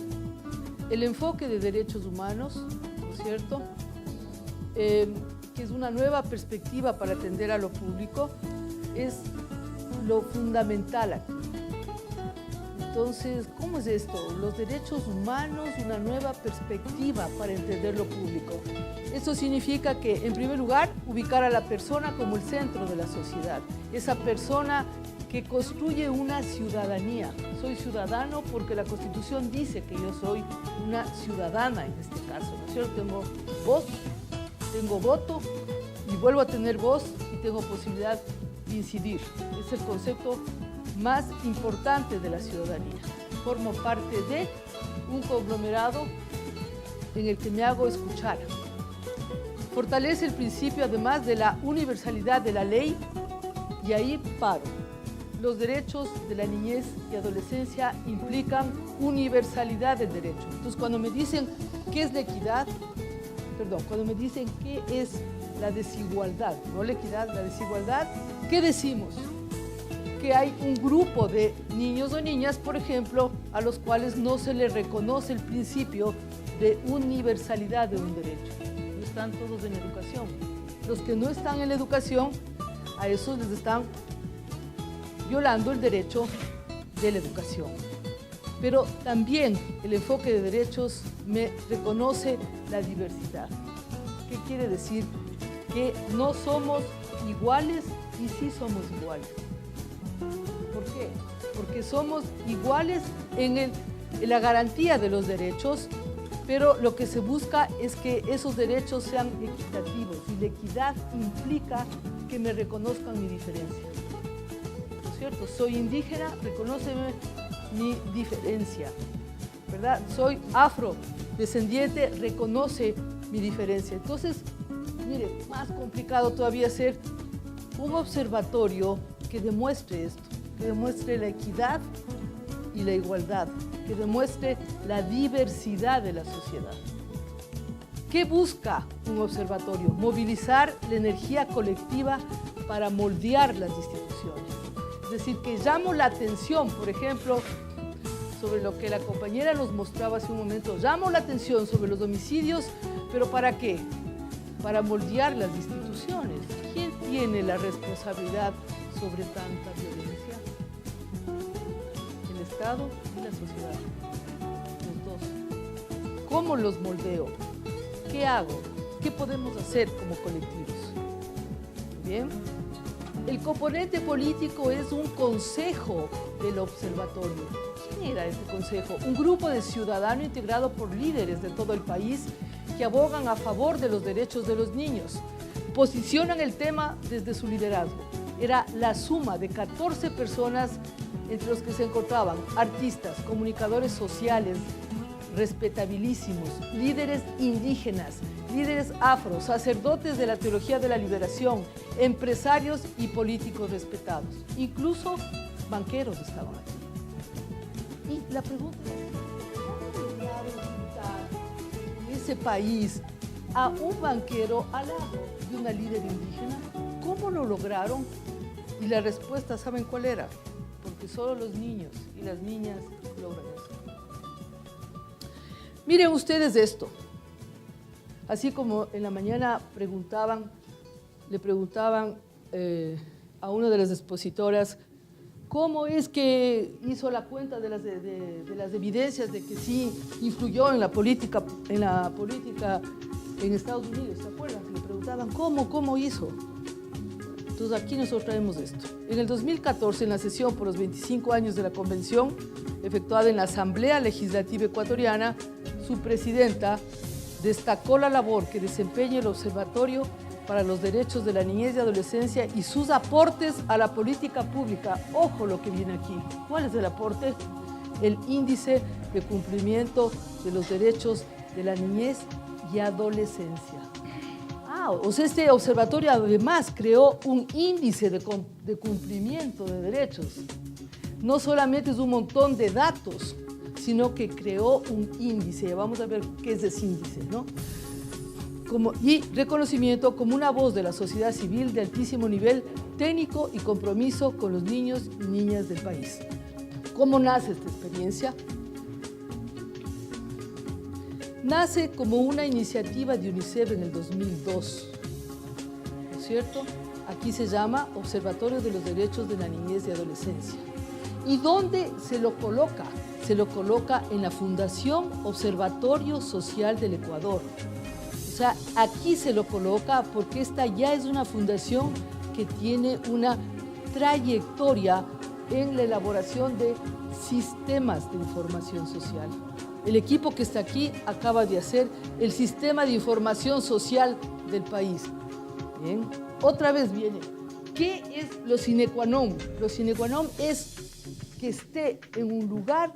El enfoque de derechos humanos, ¿no es cierto?, que es una nueva perspectiva para atender a lo público, es lo fundamental aquí. Entonces, ¿cómo es esto? Los derechos humanos, una nueva perspectiva para entender lo público. Esto significa que, en primer lugar, ubicar a la persona como el centro de la sociedad. Esa persona que construye una ciudadanía. Soy ciudadano porque la Constitución dice que yo soy una ciudadana en este caso, ¿no es cierto? Tengo voz, tengo voto y vuelvo a tener voz y tengo posibilidad de incidir. Es el concepto más importante de la ciudadanía. Formo parte de un conglomerado en el que me hago escuchar. Fortalece el principio, además, de la universalidad de la ley, y ahí paro. Los derechos de la niñez y adolescencia implican universalidad del derecho. Entonces, cuando me dicen qué es la equidad, cuando me dicen qué es la desigualdad, no la equidad, la desigualdad, ¿qué decimos? Que hay un grupo de niños o niñas, por ejemplo, a los cuales no se les reconoce el principio de universalidad de un derecho. No están todos en educación. Los que no están en la educación, a esos les están violando el derecho de la educación. Pero también el enfoque de derechos me reconoce la diversidad. ¿Qué quiere decir? Que no somos iguales y sí somos iguales. ¿Por qué? Porque somos iguales en la garantía de los derechos, pero lo que se busca es que esos derechos sean equitativos, y la equidad implica que me reconozcan mi diferencia. ¿No es cierto? Soy indígena, reconóceme mi diferencia, ¿verdad? Soy afrodescendiente, reconoce mi diferencia. Entonces, mire, más complicado todavía hacer un observatorio que demuestre esto, que demuestre la equidad y la igualdad, que demuestre la diversidad de la sociedad. ¿Qué busca un observatorio? Movilizar la energía colectiva para moldear las instituciones. Es decir, que llamo la atención, por ejemplo, sobre lo que la compañera nos mostraba hace un momento, llamo la atención sobre los homicidios, pero ¿para qué? Para moldear las instituciones. ¿Quién tiene la responsabilidad sobre tanta violencia? El Estado y la sociedad. Los dos. ¿Cómo los moldeo? ¿Qué hago? ¿Qué podemos hacer como colectivos? Bien. El componente político es un consejo del observatorio. ¿Quién era este consejo? Un grupo de ciudadanos integrado por líderes de todo el país que abogan a favor de los derechos de los niños. Posicionan el tema desde su liderazgo. Era la suma de 14 personas, entre los que se encontraban artistas, comunicadores sociales, respetabilísimos, líderes indígenas, líderes afro, sacerdotes de la teología de la liberación, empresarios y políticos respetados. Incluso banqueros estaban aquí. Y la pregunta es, ¿cómo lograron juntar en ese país a un banquero al lado de una líder indígena? ¿Cómo lo lograron? Y la respuesta, ¿saben cuál era? Porque solo los niños y las niñas logran eso. Miren ustedes esto. Así como en la mañana le preguntaban a una de las expositoras cómo es que hizo la cuenta de las evidencias de que sí influyó en la política en Estados Unidos, ¿se acuerdan? Le preguntaban cómo hizo. Entonces aquí nosotros traemos esto. En el 2014, en la sesión por los 25 años de la convención, efectuada en la Asamblea Legislativa Ecuatoriana, su presidenta destacó la labor que desempeña el Observatorio para los Derechos de la Niñez y Adolescencia y sus aportes a la política pública. Ojo lo que viene aquí. ¿Cuál es el aporte? El índice de cumplimiento de los derechos de la niñez y adolescencia. O sea, este observatorio además creó un índice de cumplimiento de derechos. No solamente es un montón de datos, sino que creó un índice. Vamos a ver qué es ese índice, ¿no? Y reconocimiento como una voz de la sociedad civil de altísimo nivel técnico y compromiso con los niños y niñas del país. ¿Cómo nace esta experiencia? Nace como una iniciativa de UNICEF en el 2002, ¿no es cierto? Aquí se llama Observatorio de los Derechos de la Niñez y Adolescencia. ¿Y dónde se lo coloca? Se lo coloca en la Fundación Observatorio Social del Ecuador. O sea, aquí se lo coloca porque esta ya es una fundación que tiene una trayectoria en la elaboración de sistemas de información social. El equipo que está aquí acaba de hacer el sistema de información social del país. Bien, otra vez viene. ¿Qué es lo sine qua non? Lo sine qua non es que esté en un lugar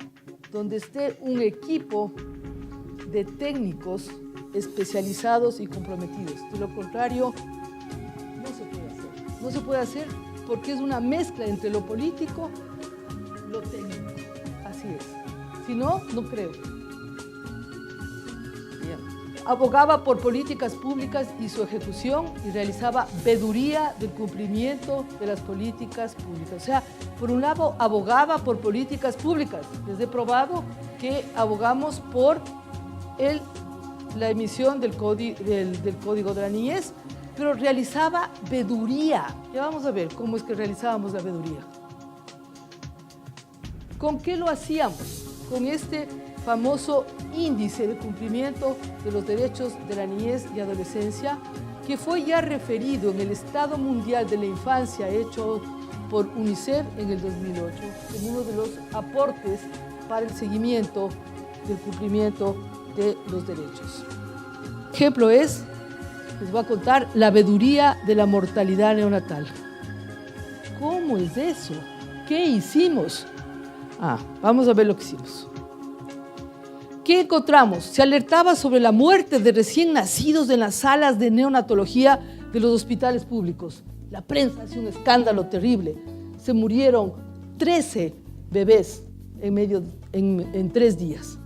donde esté un equipo de técnicos especializados y comprometidos. De lo contrario, no se puede hacer. No se puede hacer porque es una mezcla entre lo político y lo técnico. Así es. Si no, no creo. Bien. Abogaba por políticas públicas y su ejecución y realizaba veeduría del cumplimiento de las políticas públicas. O sea, por un lado, abogaba por políticas públicas. Les he probado que abogamos por la emisión del Código de la Niñez, pero realizaba veeduría. Ya vamos a ver cómo es que realizábamos la veeduría. ¿Con qué lo hacíamos? Con este famoso índice de cumplimiento de los derechos de la niñez y adolescencia, que fue ya referido en el Estado Mundial de la Infancia hecho por UNICEF en el 2008, como uno de los aportes para el seguimiento del cumplimiento de los derechos. Ejemplo es, les voy a contar, la veeduría de la mortalidad neonatal. ¿Cómo es eso? ¿Qué hicimos? Vamos a ver lo que hicimos. ¿Qué encontramos? Se alertaba sobre la muerte de recién nacidos en las salas de neonatología de los hospitales públicos. La prensa hacía un escándalo terrible. Se murieron 13 bebés en 3 días.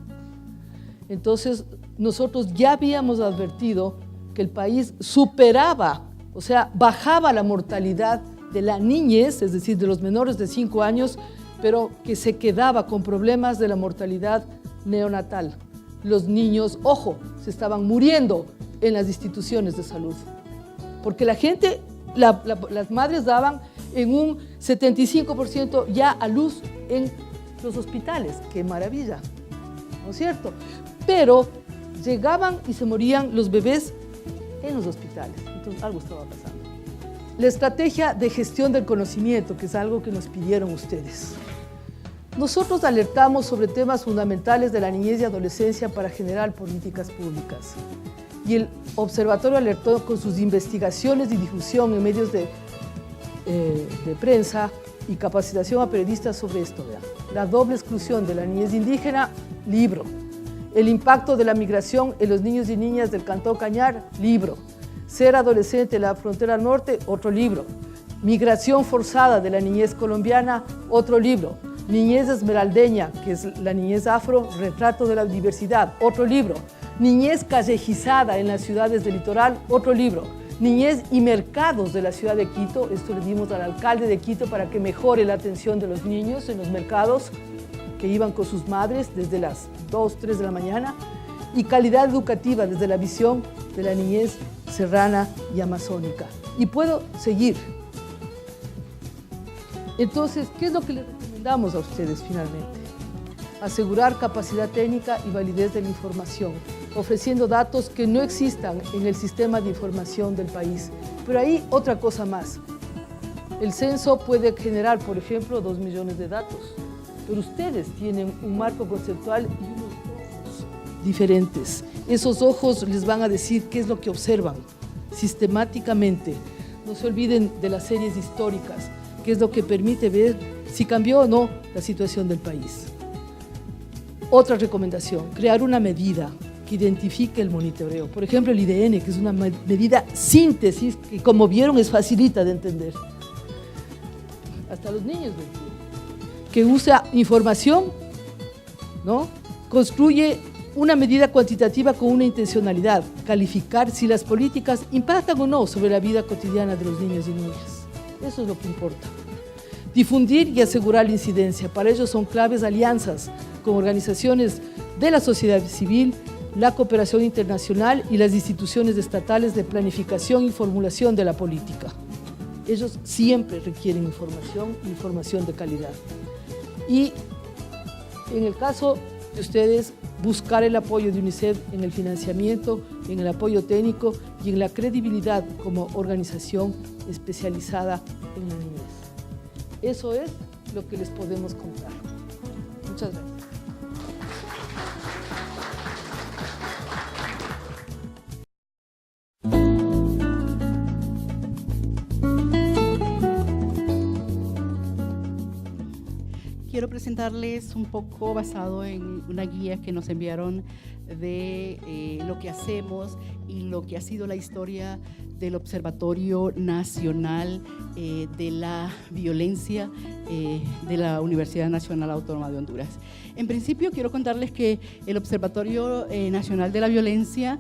Entonces, nosotros ya habíamos advertido que el país superaba, o sea, bajaba la mortalidad de la niñez, es decir, de los menores de 5 años, pero que se quedaba con problemas de la mortalidad neonatal. Los niños, ojo, se estaban muriendo en las instituciones de salud, porque la gente, las madres daban en un 75% ya a luz en los hospitales. ¡Qué maravilla! ¿No es cierto? Pero llegaban y se morían los bebés en los hospitales. Entonces algo estaba pasando. La estrategia de gestión del conocimiento, que es algo que nos pidieron ustedes. Nosotros alertamos sobre temas fundamentales de la niñez y adolescencia para generar políticas públicas. Y el observatorio alertó con sus investigaciones y difusión en medios de prensa y capacitación a periodistas sobre esto. Vean. La doble exclusión de la niñez indígena, libro. El impacto de la migración en los niños y niñas del Cantón Cañar, libro. Ser adolescente en la frontera norte, otro libro. Migración forzada de la niñez colombiana, otro libro. Niñez esmeraldeña, que es la niñez afro, retrato de la diversidad, otro libro. Niñez callejizada en las ciudades del litoral, otro libro. Niñez y mercados de la ciudad de Quito, esto le dimos al alcalde de Quito para que mejore la atención de los niños en los mercados que iban con sus madres desde las 2, 3 de la mañana. Y calidad educativa desde la visión de la niñez serrana y amazónica. Y puedo seguir. Entonces, ¿qué es lo que les recomendamos a ustedes finalmente? Asegurar capacidad técnica y validez de la información, ofreciendo datos que no existan en el sistema de información del país. Pero hay otra cosa más. El censo puede generar, por ejemplo, 2 millones de datos, pero ustedes tienen un marco conceptual y unos ojos diferentes. Esos ojos les van a decir qué es lo que observan sistemáticamente. No se olviden de las series históricas, que es lo que permite ver si cambió o no la situación del país. Otra recomendación, crear una medida que identifique el monitoreo. Por ejemplo, el IDN, que es una medida síntesis, que como vieron es facilita de entender. Hasta los niños lo entienden. Que usa información, ¿no? Construye una medida cuantitativa con una intencionalidad, calificar si las políticas impactan o no sobre la vida cotidiana de los niños y niñas. Eso es lo que importa. Difundir y asegurar la incidencia. Para ello son claves alianzas con organizaciones de la sociedad civil, la cooperación internacional y las instituciones estatales de planificación y formulación de la política. Ellos siempre requieren información de calidad. Y en el caso de ustedes, buscar el apoyo de UNICEF en el financiamiento, en el apoyo técnico y en la credibilidad como organización especializada en la niñez. Eso es lo que les podemos contar. Muchas gracias. Quiero presentarles un poco basado en una guía que nos enviaron de lo que hacemos y lo que ha sido la historia del Observatorio Nacional de la Violencia de la Universidad Nacional Autónoma de Honduras. En principio quiero contarles que el Observatorio Nacional de la Violencia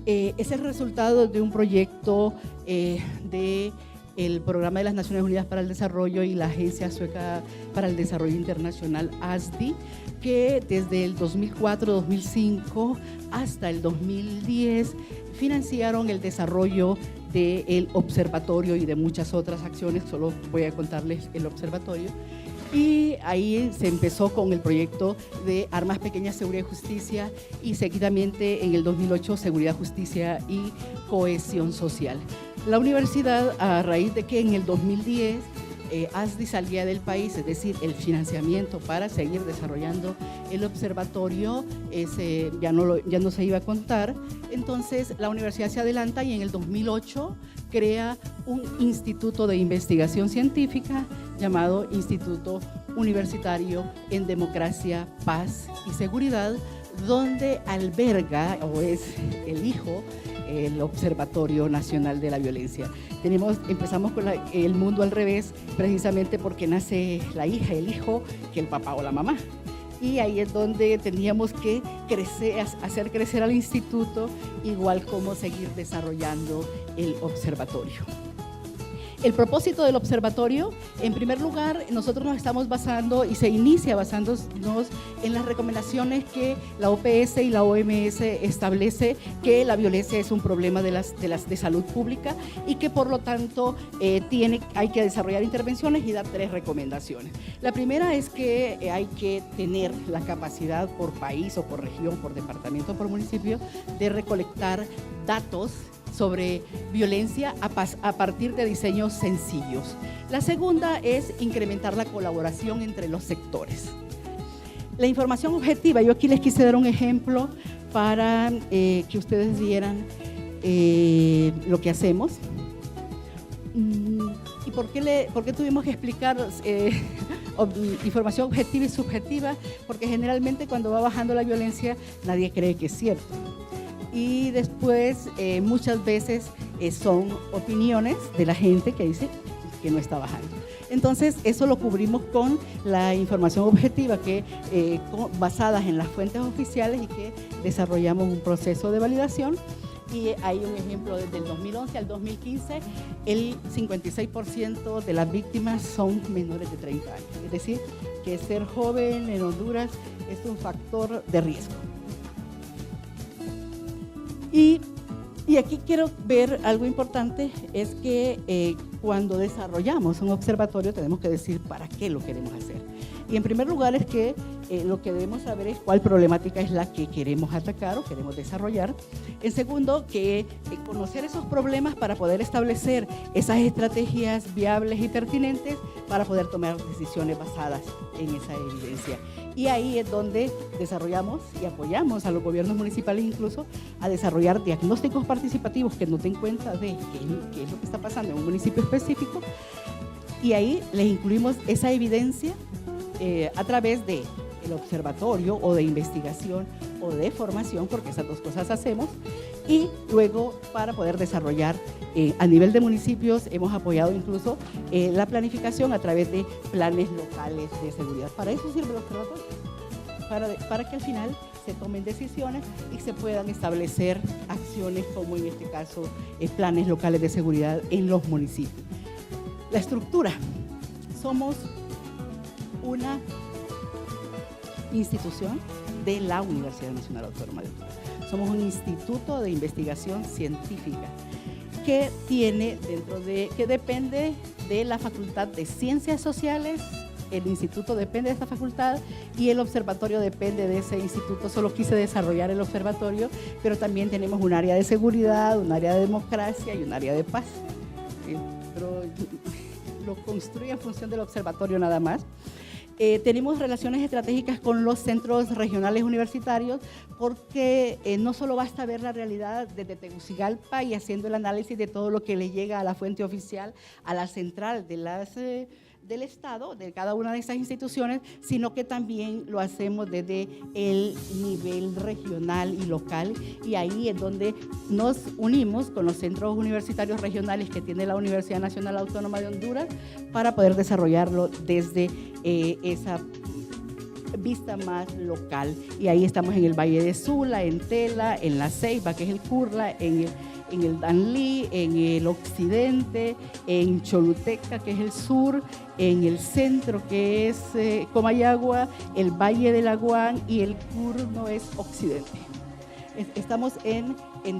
es el resultado de un proyecto de el Programa de las Naciones Unidas para el Desarrollo y la Agencia Sueca para el Desarrollo Internacional, ASDI, que desde el 2004-2005 hasta el 2010 financiaron el desarrollo del observatorio y de muchas otras acciones. Solo voy a contarles el observatorio. Y ahí se empezó con el proyecto de Armas Pequeñas, Seguridad y Justicia, y seguidamente en el 2008 Seguridad, Justicia y Cohesión Social. La universidad, a raíz de que en el 2010 ASDI salía del país, es decir, el financiamiento para seguir desarrollando el observatorio ya no se iba a contar, entonces la universidad se adelanta y en el 2008 crea un instituto de investigación científica llamado Instituto Universitario en Democracia, Paz y Seguridad, donde alberga o es el hijo el Observatorio Nacional de la Violencia. Empezamos con el mundo al revés, precisamente porque nace la hija, el hijo, que el papá o la mamá. Y ahí es donde teníamos que hacer crecer al instituto, igual como seguir desarrollando el observatorio. El propósito del observatorio, en primer lugar, nosotros nos estamos basando y se inicia basándonos en las recomendaciones que la OPS y la OMS establece que la violencia es un problema de salud pública y que por lo tanto hay que desarrollar intervenciones y dar 3 recomendaciones. La primera es que hay que tener la capacidad por país o por región, por departamento o por municipio de recolectar datos sobre violencia a partir de diseños sencillos. La segunda es incrementar la colaboración entre los sectores. La información objetiva, yo aquí les quise dar un ejemplo para que ustedes vieran lo que hacemos. ¿Y por qué tuvimos que explicar información objetiva y subjetiva, porque generalmente cuando va bajando la violencia nadie cree que es cierto. Y después muchas veces son opiniones de la gente que dice que no está bajando. Entonces eso lo cubrimos con la información objetiva basadas en las fuentes oficiales y que desarrollamos un proceso de validación. Y hay un ejemplo desde el 2011 al 2015, el 56% de las víctimas son menores de 30 años. Es decir, que ser joven en Honduras es un factor de riesgo. Y aquí quiero ver algo importante, es que cuando desarrollamos un observatorio tenemos que decir para qué lo queremos hacer. Y en primer lugar es que lo que debemos saber es cuál problemática es la que queremos atacar o queremos desarrollar. En segundo, que conocer esos problemas para poder establecer esas estrategias viables y pertinentes para poder tomar decisiones basadas en esa evidencia. Y ahí es donde desarrollamos y apoyamos a los gobiernos municipales incluso a desarrollar diagnósticos participativos que nos den cuenta de qué es lo que está pasando en un municipio específico, y ahí les incluimos esa evidencia a través de el observatorio o de investigación o de formación, porque esas dos cosas hacemos, y luego para poder desarrollar a nivel de municipios hemos apoyado incluso la planificación a través de planes locales de seguridad. Para eso sirve el observatorio, para que al final se tomen decisiones y se puedan establecer acciones como en este caso planes locales de seguridad en los municipios. La estructura, somos una institución de la Universidad Nacional Autónoma de Honduras. Somos un instituto de investigación científica que depende de la Facultad de Ciencias Sociales. El instituto depende de esta facultad y el observatorio depende de ese instituto. Solo quise desarrollar el observatorio, pero también tenemos un área de seguridad, un área de democracia y un área de paz. Pero lo construí en función del observatorio nada más. Tenemos relaciones estratégicas con los centros regionales universitarios porque no solo basta ver la realidad desde Tegucigalpa y haciendo el análisis de todo lo que le llega a la fuente oficial, a la central del Estado, de cada una de esas instituciones, sino que también lo hacemos desde el nivel regional y local, y ahí es donde nos unimos con los centros universitarios regionales que tiene la Universidad Nacional Autónoma de Honduras para poder desarrollarlo desde esa vista más local. Y ahí estamos en el Valle de Sula, en Tela, en La Ceiba, que es el Curla, en el Danlí, en el occidente, en Choluteca, que es el sur, en el centro, que es Comayagua, el Valle del Aguán, y el Curno es occidente. Estamos en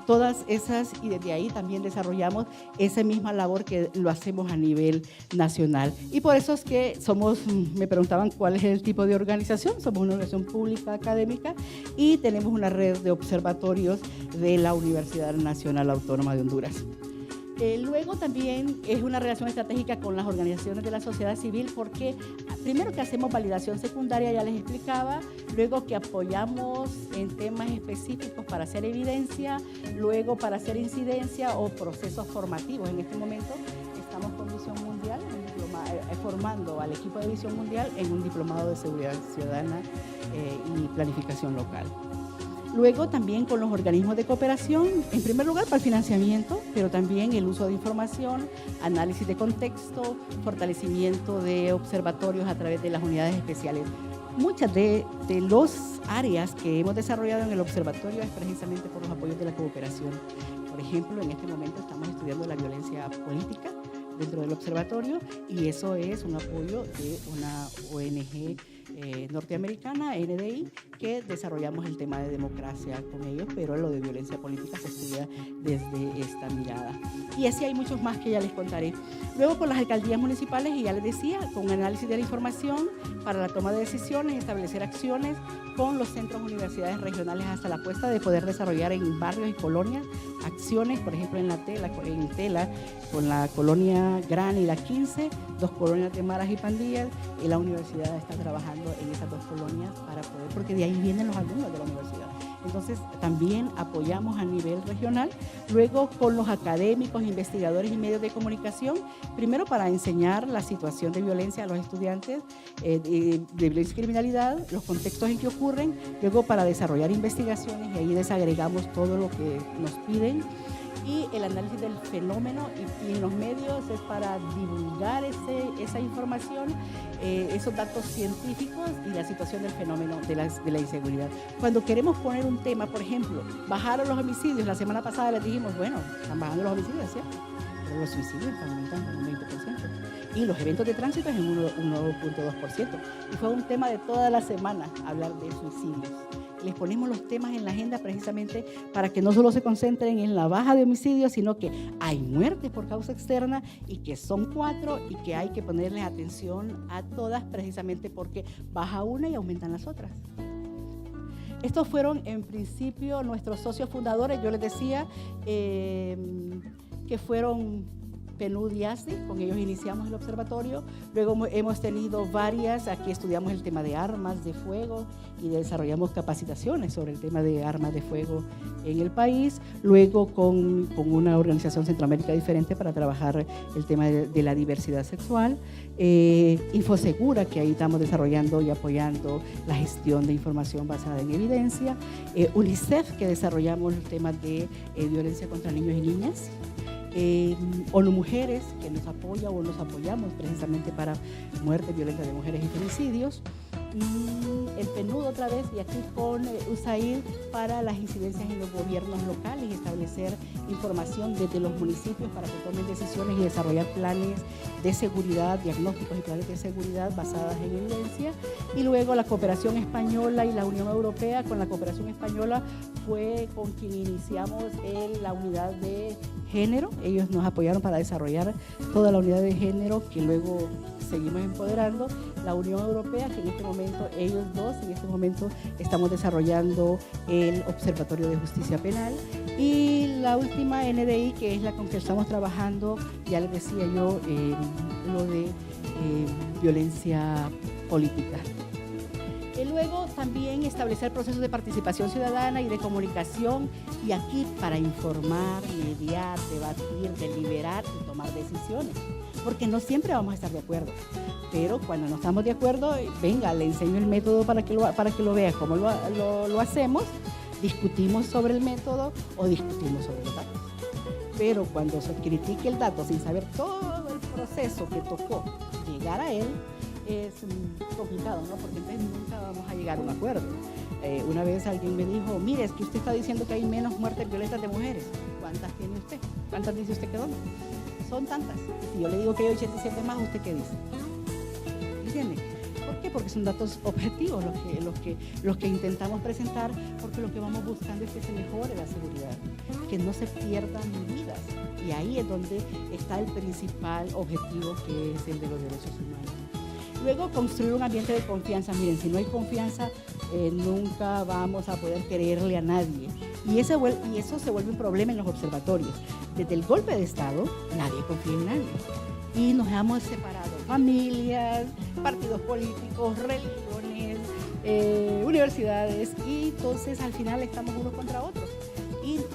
todas esas, y desde ahí también desarrollamos esa misma labor que lo hacemos a nivel nacional. Y por eso es que me preguntaban cuál es el tipo de organización. Somos una organización pública académica y tenemos una red de observatorios de la Universidad Nacional Autónoma de Honduras. Luego también es una relación estratégica con las organizaciones de la sociedad civil, porque primero que hacemos validación secundaria, ya les explicaba, luego que apoyamos en temas específicos para hacer evidencia, luego para hacer incidencia o procesos formativos. En este momento estamos con Visión Mundial, formando al equipo de Visión Mundial en un diplomado de seguridad ciudadana y planificación local. Luego también con los organismos de cooperación, en primer lugar para el financiamiento, pero también el uso de información, análisis de contexto, fortalecimiento de observatorios a través de las unidades especiales. Muchas de las áreas que hemos desarrollado en el observatorio es precisamente por los apoyos de la cooperación. Por ejemplo, en este momento estamos estudiando la violencia política dentro del observatorio, y eso es un apoyo de una ONG norteamericana, NDI, que desarrollamos el tema de democracia con ellos, pero lo de violencia política se estudia desde esta mirada. Y así hay muchos más que ya les contaré. Luego con las alcaldías municipales, y ya les decía, con análisis de la información para la toma de decisiones, establecer acciones con los centros universidades regionales hasta la puesta de poder desarrollar en barrios y colonias acciones, por ejemplo en Tela, con la colonia Gran y la 15, 2 colonias de maras y pandillas, y la universidad está trabajando trabajando en esas 2 colonias para poder, porque de ahí vienen los alumnos de la universidad. Entonces, también apoyamos a nivel regional, luego con los académicos, investigadores y medios de comunicación, primero para enseñar la situación de violencia a los estudiantes, de violencia y criminalidad, los contextos en que ocurren, luego para desarrollar investigaciones y ahí desagregamos todo lo que nos piden. Y el análisis del fenómeno y en los medios es para divulgar esa información, esos datos científicos y la situación del fenómeno de la inseguridad. Cuando queremos poner un tema, por ejemplo, bajaron los homicidios, la semana pasada les dijimos, bueno, están bajando los homicidios, ¿cierto? Pero los suicidios están aumentando en un 20%. Y los eventos de tránsito es en un 1.2%. Y fue un tema de toda la semana hablar de suicidios. Les ponemos los temas en la agenda precisamente para que no solo se concentren en la baja de homicidios, sino que hay muertes por causa externa y que son 4 y que hay que ponerles atención a todas precisamente porque baja una y aumentan las otras. Estos fueron en principio nuestros socios fundadores. Yo les decía que fueron PNUD y ASDI, con ellos iniciamos el observatorio, luego hemos tenido varias, aquí estudiamos el tema de armas de fuego y desarrollamos capacitaciones sobre el tema de armas de fuego en el país, luego con una organización Centroamérica diferente para trabajar el tema de la diversidad sexual, Infosegura, que ahí estamos desarrollando y apoyando la gestión de información basada en evidencia, UNICEF, que desarrollamos el tema de violencia contra niños y niñas, ONU Mujeres, que nos apoya o nos apoyamos precisamente para muerte violenta de mujeres y femicidios, el PNUD otra vez, y aquí con USAID para las incidencias en los gobiernos locales y establecer información desde los municipios para que tomen decisiones y desarrollar planes de seguridad, diagnósticos y planes de seguridad basadas en evidencia. Y luego la cooperación española y la Unión Europea. Con la cooperación española fue con quien iniciamos la unidad de género. Ellos nos apoyaron para desarrollar toda la unidad de género que luego seguimos empoderando. La Unión Europea, que en este momento, ellos dos, en este momento estamos desarrollando el Observatorio de Justicia Penal. Y la última, NDI, que es la con que estamos trabajando, ya les decía yo, lo de violencia política. Y luego también establecer procesos de participación ciudadana y de comunicación, y aquí para informar, mediar, debatir, deliberar y tomar decisiones, porque no siempre vamos a estar de acuerdo, pero cuando no estamos de acuerdo, venga, le enseño el método para que lo vea cómo lo hacemos, discutimos sobre el método o discutimos sobre los datos. Pero cuando se critique el dato sin saber todo el proceso que tocó llegar a él, es complicado, ¿no? Porque entonces nunca vamos a llegar a un acuerdo. Una vez alguien me dijo, mire, es que usted está diciendo que hay menos muertes violentas de mujeres. ¿Cuántas tiene usted? ¿Cuántas dice usted que son? Son tantas. Si yo le digo que hay 87 más, ¿usted qué dice? ¿Entiende? ¿Por qué? Porque son datos objetivos los que intentamos presentar, porque lo que vamos buscando es que se mejore la seguridad, que no se pierdan vidas. Y ahí es donde está el principal objetivo, que es el de los derechos humanos. Luego, construir un ambiente de confianza. Miren, si no hay confianza, nunca vamos a poder creerle a nadie. Y eso se vuelve un problema en los observatorios. Desde el golpe de Estado, nadie confía en nadie. Y nos hemos separado familias, partidos políticos, religiones, universidades, y entonces al final estamos unos contra otros.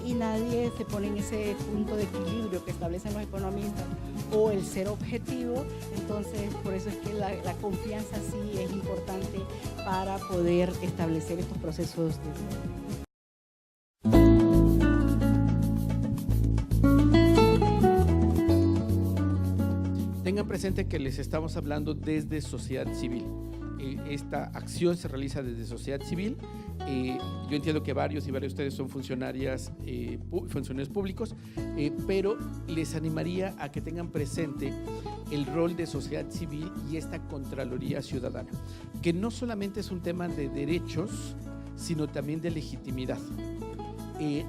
Y nadie se pone en ese punto de equilibrio que establecen los economistas, o el ser objetivo. Entonces, por eso es que la confianza sí es importante para poder establecer estos procesos de... Tengan presente que les estamos hablando desde sociedad civil. Esta acción se realiza desde sociedad civil. Yo entiendo que varios de ustedes son funcionarios públicos, pero les animaría a que tengan presente el rol de sociedad civil y esta Contraloría Ciudadana, que no solamente es un tema de derechos, sino también de legitimidad.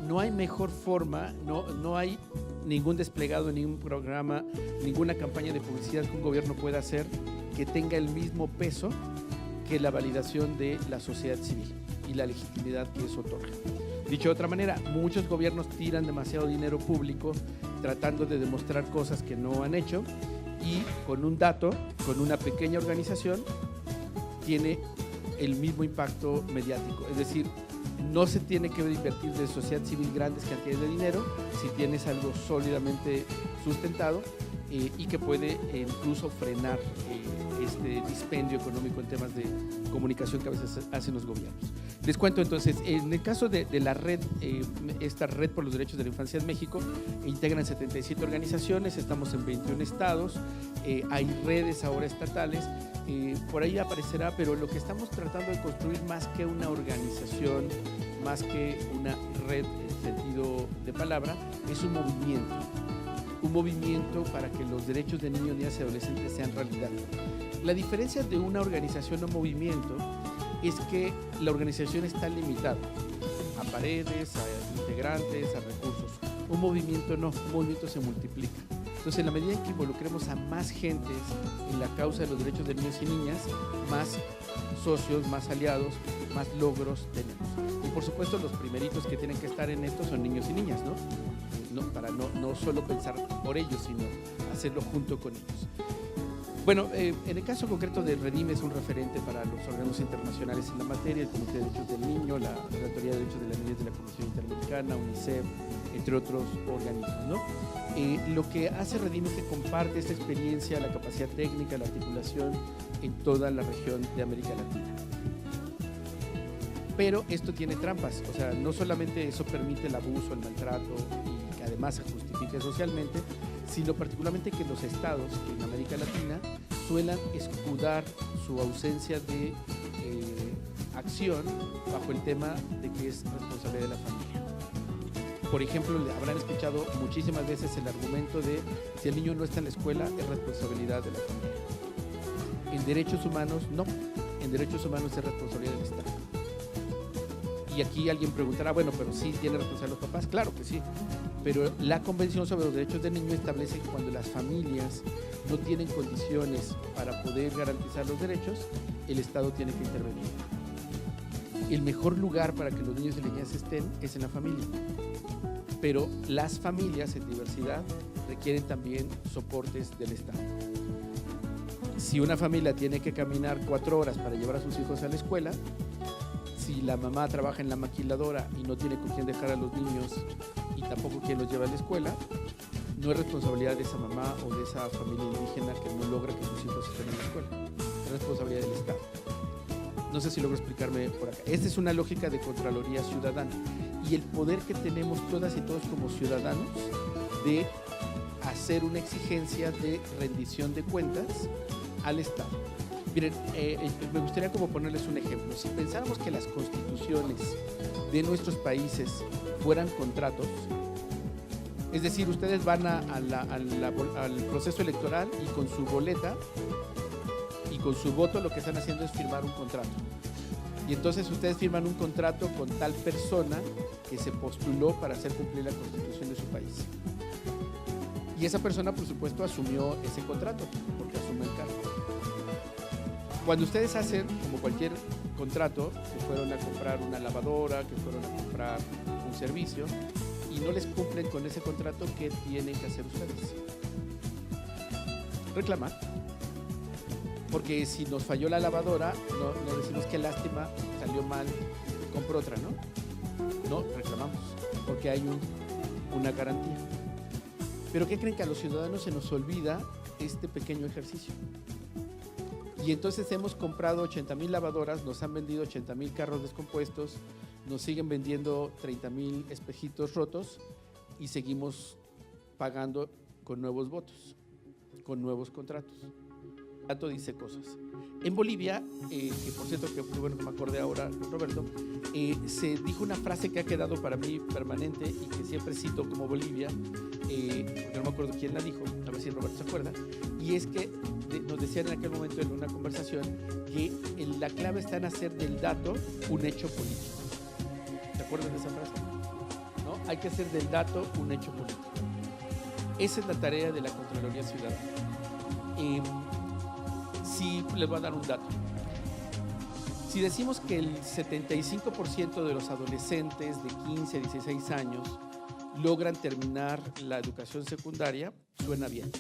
No hay mejor forma, no hay ningún desplegado, ningún programa, ninguna campaña de publicidad que un gobierno pueda hacer que tenga el mismo peso que la validación de la sociedad civil y la legitimidad que eso otorga. Dicho de otra manera, muchos gobiernos tiran demasiado dinero público tratando de demostrar cosas que no han hecho, y con un dato, con una pequeña organización, tiene el mismo impacto mediático. Es decir, no se tiene que invertir de sociedad civil grandes cantidades de dinero si tienes algo sólidamente sustentado y que puede incluso frenar este dispendio económico en temas de comunicación que a veces hacen los gobiernos. Les cuento entonces, en el caso de la red, esta Red por los Derechos de la Infancia en México, integran 77 organizaciones, estamos en 21 estados, hay redes ahora estatales, por ahí aparecerá, pero lo que estamos tratando de construir más que una organización, más que una red en sentido de palabra, es un movimiento para que los derechos de niños, niñas y adolescentes sean realidad. La diferencia de una organización o movimiento es que la organización está limitada a paredes, a integrantes, a recursos. Un movimiento no, un movimiento se multiplica. Entonces, en la medida en que involucremos a más gentes en la causa de los derechos de niños y niñas, más socios, más aliados, más logros tenemos. Y por supuesto, los primeritos que tienen que estar en esto son niños y niñas, ¿no? Para no solo pensar por ellos, sino hacerlo junto con ellos. Bueno, en el caso concreto de Redim es un referente para los organismos internacionales en la materia, el Comité de Derechos del Niño, la Relatoría de Derechos de las Niñas de la Comisión Interamericana, UNICEF, entre otros organismos, ¿no? Lo que hace Redim es que comparte esta experiencia, la capacidad técnica, la articulación en toda la región de América Latina. Pero esto tiene trampas, o sea, no solamente eso permite el abuso, el maltrato y que además se justifique socialmente, sino particularmente que los estados en América Latina suelen escudar su ausencia de acción bajo el tema de que es responsabilidad de la familia. Por ejemplo, habrán escuchado muchísimas veces el argumento de si el niño no está en la escuela es responsabilidad de la familia. En derechos humanos no, en derechos humanos es responsabilidad del Estado. Y aquí alguien preguntará, bueno, pero sí tiene responsabilidad los papás, claro que sí. Pero la Convención sobre los Derechos del Niño establece que cuando las familias no tienen condiciones para poder garantizar los derechos, el Estado tiene que intervenir. El mejor lugar para que los niños y niñas estén es en la familia. Pero las familias en diversidad requieren también soportes del Estado. Si una familia tiene que caminar 4 horas para llevar a sus hijos a la escuela, si la mamá trabaja en la maquiladora y no tiene con quién dejar a los niños y tampoco quien los lleva a la escuela, no es responsabilidad de esa mamá o de esa familia indígena que no logra que sus hijos estén en la escuela. Es responsabilidad del Estado. No sé si logro explicarme por acá. Esta es una lógica de Contraloría Ciudadana y el poder que tenemos todas y todos como ciudadanos de hacer una exigencia de rendición de cuentas al Estado. Miren, me gustaría como ponerles un ejemplo. Si pensáramos que las constituciones de nuestros países fueran contratos, es decir, ustedes van al proceso electoral y con su boleta y con su voto lo que están haciendo es firmar un contrato. Y entonces ustedes firman un contrato con tal persona que se postuló para hacer cumplir la constitución de su país. Y esa persona, por supuesto, asumió ese contrato porque asume el cargo. Cuando ustedes hacen, como cualquier contrato, que fueron a comprar una lavadora, que fueron a comprar un servicio, y no les cumplen con ese contrato, ¿qué tienen que hacer ustedes? Reclamar. Porque si nos falló la lavadora, no decimos qué lástima, salió mal, compro otra, ¿no? No, reclamamos, porque hay una garantía. Pero ¿qué creen? Que a los ciudadanos se nos olvida este pequeño ejercicio. Y entonces hemos comprado 80,000 lavadoras, nos han vendido 80,000 carros descompuestos, nos siguen vendiendo 30,000 espejitos rotos y seguimos pagando con nuevos votos, con nuevos contratos. El dato dice cosas. En Bolivia, que por cierto, que bueno, me acordé ahora, Roberto, se dijo una frase que ha quedado para mí permanente y que siempre cito como Bolivia, porque no me acuerdo quién la dijo, a ver si Roberto se acuerda, y es que nos decían en aquel momento en una conversación que la clave está en hacer del dato un hecho político. ¿Se acuerdan de esa frase? ¿No? Hay que hacer del dato un hecho político. Esa es la tarea de la Contraloría Ciudadana. Sí, les voy a dar un dato. Si decimos que el 75% de los adolescentes de 15 a 16 años logran terminar la educación secundaria, suena bien.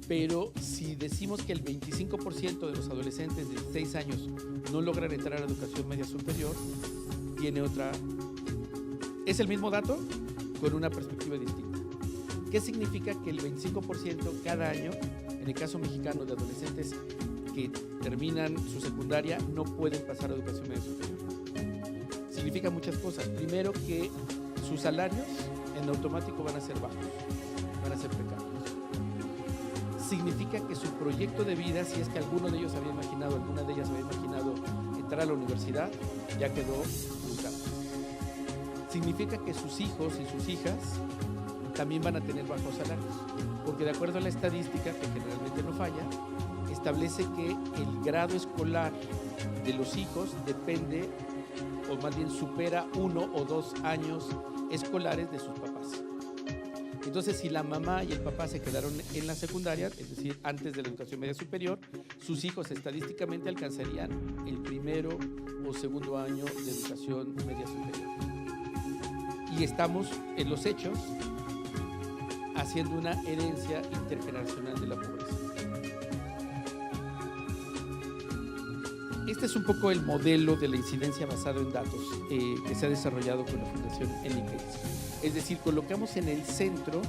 pero si decimos que el 25% de los adolescentes de 16 años no logran entrar a educación media superior, tiene otra... Es el mismo dato con una perspectiva distinta. ¿Qué significa que el 25% cada año, en el caso mexicano de adolescentes que terminan su secundaria, no pueden pasar a educación media superior? Significa muchas cosas. Primero, que sus salarios en automático van a ser bajos, van a ser precarios. Significa que su proyecto de vida, si es que alguno de ellos había imaginado, alguna de ellas había imaginado entrar a la universidad, ya quedó truncado. Significa que sus hijos y sus hijas también van a tener bajos salarios, porque de acuerdo a la estadística, que generalmente no falla, establece que el grado escolar de los hijos depende, o más bien supera 1 o 2 años escolares de sus papás. Entonces, si la mamá y el papá se quedaron en la secundaria, es decir, antes de la educación media superior, sus hijos estadísticamente alcanzarían el primero o segundo año de educación media superior. Y estamos en los hechos haciendo una herencia intergeneracional de la pobreza. Este es un poco el modelo de la incidencia basado en datos que se ha desarrollado con la Fundación Ellen Gates. Es decir, colocamos en el centro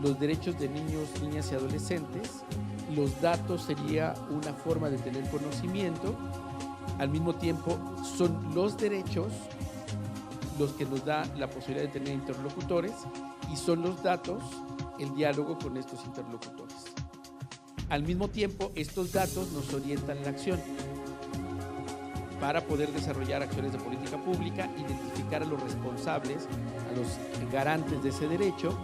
los derechos de niños, niñas y adolescentes. Los datos sería una forma de tener conocimiento. Al mismo tiempo, son los derechos los que nos da la posibilidad de tener interlocutores, y son los datos el diálogo con estos interlocutores. Al mismo tiempo, estos datos nos orientan la acción para poder desarrollar acciones de política pública, identificar a los responsables, a los garantes de ese derecho.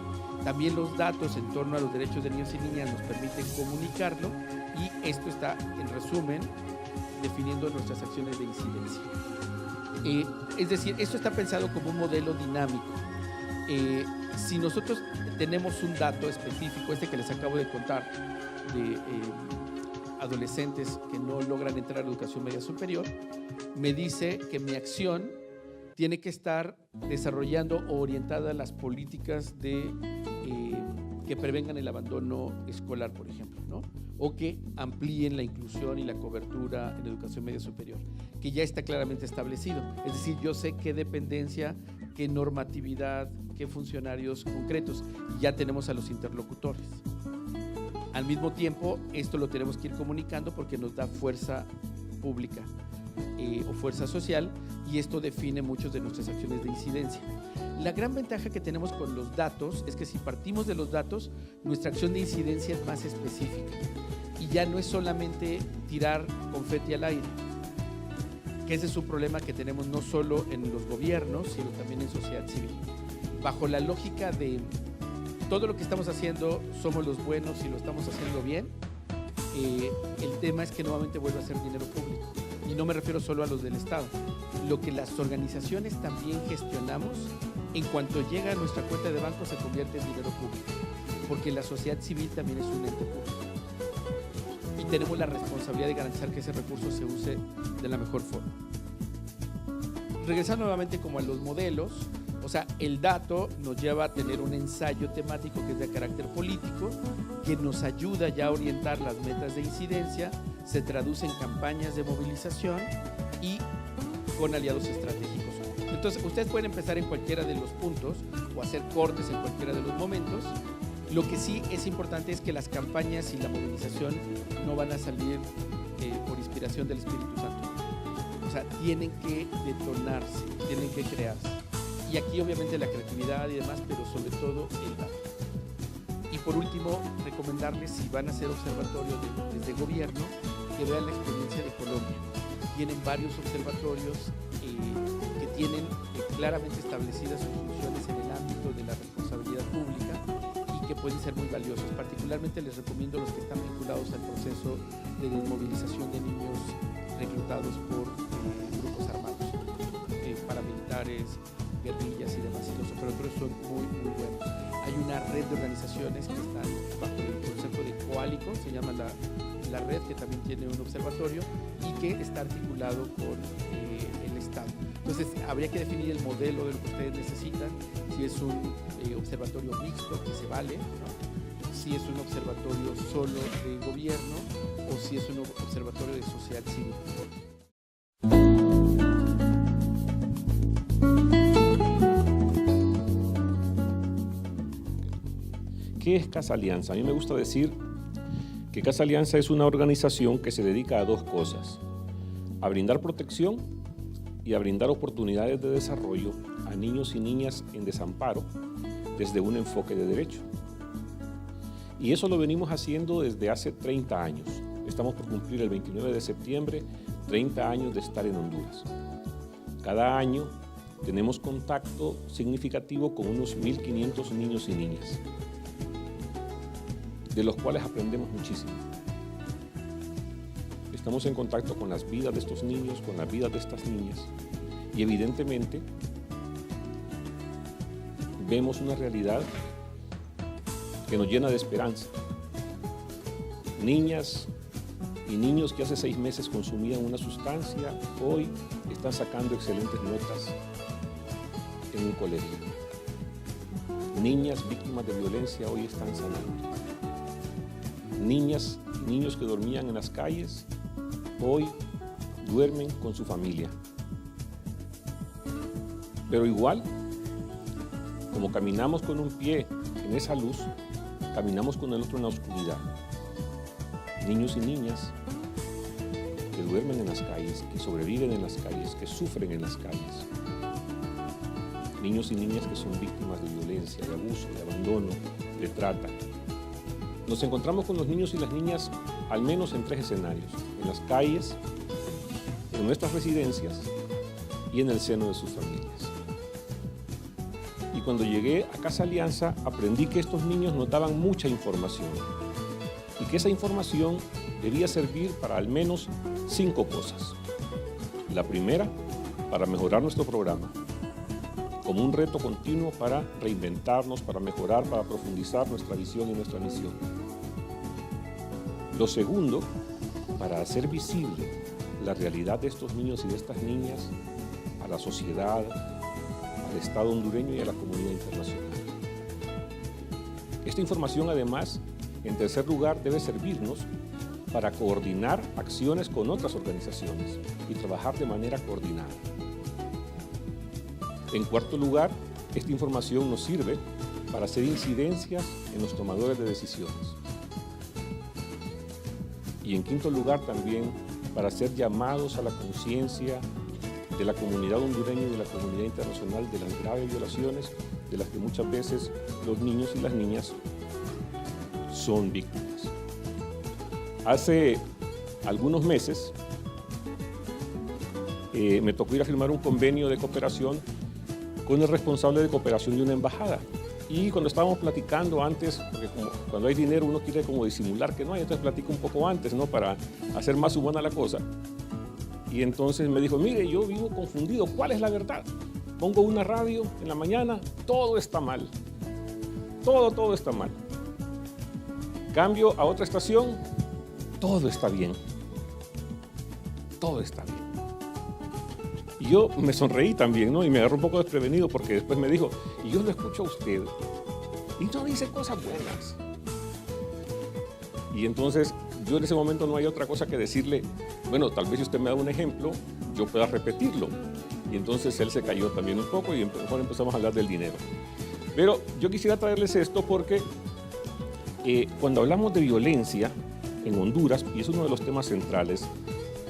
También los datos en torno a los derechos de niños y niñas nos permiten comunicarlo, y esto está, en resumen, definiendo nuestras acciones de incidencia. Es decir, esto está pensado como un modelo dinámico. Si nosotros tenemos un dato específico, este que les acabo de contar, de adolescentes que no logran entrar a la educación media superior, me dice que mi acción tiene que estar desarrollando o orientada a las políticas que prevengan el abandono escolar, por ejemplo, ¿no? O que amplíen la inclusión y la cobertura en educación media superior, que ya está claramente establecido. Es decir, yo sé qué dependencia, qué normatividad, qué funcionarios concretos, y ya tenemos a los interlocutores. Al mismo tiempo, esto lo tenemos que ir comunicando porque nos da fuerza pública o fuerza social, y esto define muchas de nuestras acciones de incidencia. La gran ventaja que tenemos con los datos es que si partimos de los datos, nuestra acción de incidencia es más específica y ya no es solamente tirar confeti al aire, que ese es un problema que tenemos no solo en los gobiernos, sino también en sociedad civil. Bajo la lógica de todo lo que estamos haciendo somos los buenos y lo estamos haciendo bien, el tema es que nuevamente vuelve a ser dinero público. Y no me refiero solo a los del Estado. Lo que las organizaciones también gestionamos, en cuanto llega a nuestra cuenta de banco, se convierte en dinero público, porque la sociedad civil también es un ente público. Y tenemos la responsabilidad de garantizar que ese recurso se use de la mejor forma. Regresando nuevamente como a los modelos, o sea, el dato nos lleva a tener un ensayo temático que es de carácter político, que nos ayuda ya a orientar las metas de incidencia, se traduce en campañas de movilización y con aliados estratégicos. Entonces, ustedes pueden empezar en cualquiera de los puntos o hacer cortes en cualquiera de los momentos. Lo que sí es importante es que las campañas y la movilización no van a salir por inspiración del Espíritu Santo. O sea, tienen que detonarse, tienen que crearse. Y aquí obviamente la creatividad y demás, pero sobre todo el dato. Y por último, recomendarles, si van a hacer observatorios desde gobierno, que vean la experiencia de Colombia. Tienen varios observatorios que tienen claramente establecidas sus funciones en el ámbito de la responsabilidad pública y que pueden ser muy valiosos. Particularmente les recomiendo los que están vinculados al proceso de desmovilización de niños reclutados por grupos armados, paramilitares, guerrillas y demás. Y los observatorios son muy, muy buenos. Hay una red de organizaciones que están bajo el concepto de Coalico, se llama la red, que también tiene un observatorio y que está articulado con el Estado. Entonces, habría que definir el modelo de lo que ustedes necesitan, si es un observatorio mixto, que se vale, ¿no? si es un observatorio solo de gobierno o si es un observatorio de sociedad civil. ¿Qué es Casa Alianza? A mí me gusta decir que Casa Alianza es una organización que se dedica a dos cosas: a brindar protección y a brindar oportunidades de desarrollo a niños y niñas en desamparo desde un enfoque de derecho. Y eso lo venimos haciendo desde hace 30 años. Estamos por cumplir el 29 de septiembre 30 años de estar en Honduras. Cada año tenemos contacto significativo con unos 1.500 niños y niñas, de los cuales aprendemos muchísimo. Estamos en contacto con las vidas de estos niños, con las vidas de estas niñas, y evidentemente vemos una realidad que nos llena de esperanza. Niñas y niños que hace 6 meses consumían una sustancia, hoy están sacando excelentes notas en un colegio. Niñas víctimas de violencia hoy están sanando. Niñas y niños que dormían en las calles, hoy duermen con su familia. Pero igual, como caminamos con un pie en esa luz, caminamos con el otro en la oscuridad. Niños y niñas que duermen en las calles, que sobreviven en las calles, que sufren en las calles. Niños y niñas que son víctimas de violencia, de abuso, de abandono, de trata. Nos encontramos con los niños y las niñas al menos en 3 escenarios: en las calles, en nuestras residencias y en el seno de sus familias. Y cuando llegué a Casa Alianza aprendí que estos niños nos daban mucha información y que esa información debía servir para al menos 5 cosas. La primera, para mejorar nuestro programa, como un reto continuo para reinventarnos, para mejorar, para profundizar nuestra visión y nuestra misión. Lo segundo, para hacer visible la realidad de estos niños y de estas niñas a la sociedad, al Estado hondureño y a la comunidad internacional. Esta información, además, en tercer lugar, debe servirnos para coordinar acciones con otras organizaciones y trabajar de manera coordinada. En cuarto lugar, esta información nos sirve para hacer incidencias en los tomadores de decisiones. Y en quinto lugar, también para hacer llamados a la conciencia de la comunidad hondureña y de la comunidad internacional de las graves violaciones de las que muchas veces los niños y las niñas son víctimas. Hace algunos meses me tocó ir a firmar un convenio de cooperación con el responsable de cooperación de una embajada. Y cuando estábamos platicando antes, porque cuando hay dinero uno quiere como disimular que no hay, entonces platico un poco antes, ¿no? Para hacer más humana la cosa. Y entonces me dijo, mire, yo vivo confundido, ¿cuál es la verdad? Pongo una radio en la mañana, todo está mal. Todo está mal. Cambio a otra estación, todo está bien. Todo está bien. Y yo me sonreí también, ¿no? Y me agarró un poco desprevenido porque después me dijo, y yo lo escucho a usted y no dice cosas buenas. Y entonces yo en ese momento no hay otra cosa que decirle, bueno, tal vez si usted me da un ejemplo, yo pueda repetirlo. Y entonces él se cayó también un poco y mejor empezamos a hablar del dinero. Pero yo quisiera traerles esto porque cuando hablamos de violencia en Honduras, y es uno de los temas centrales,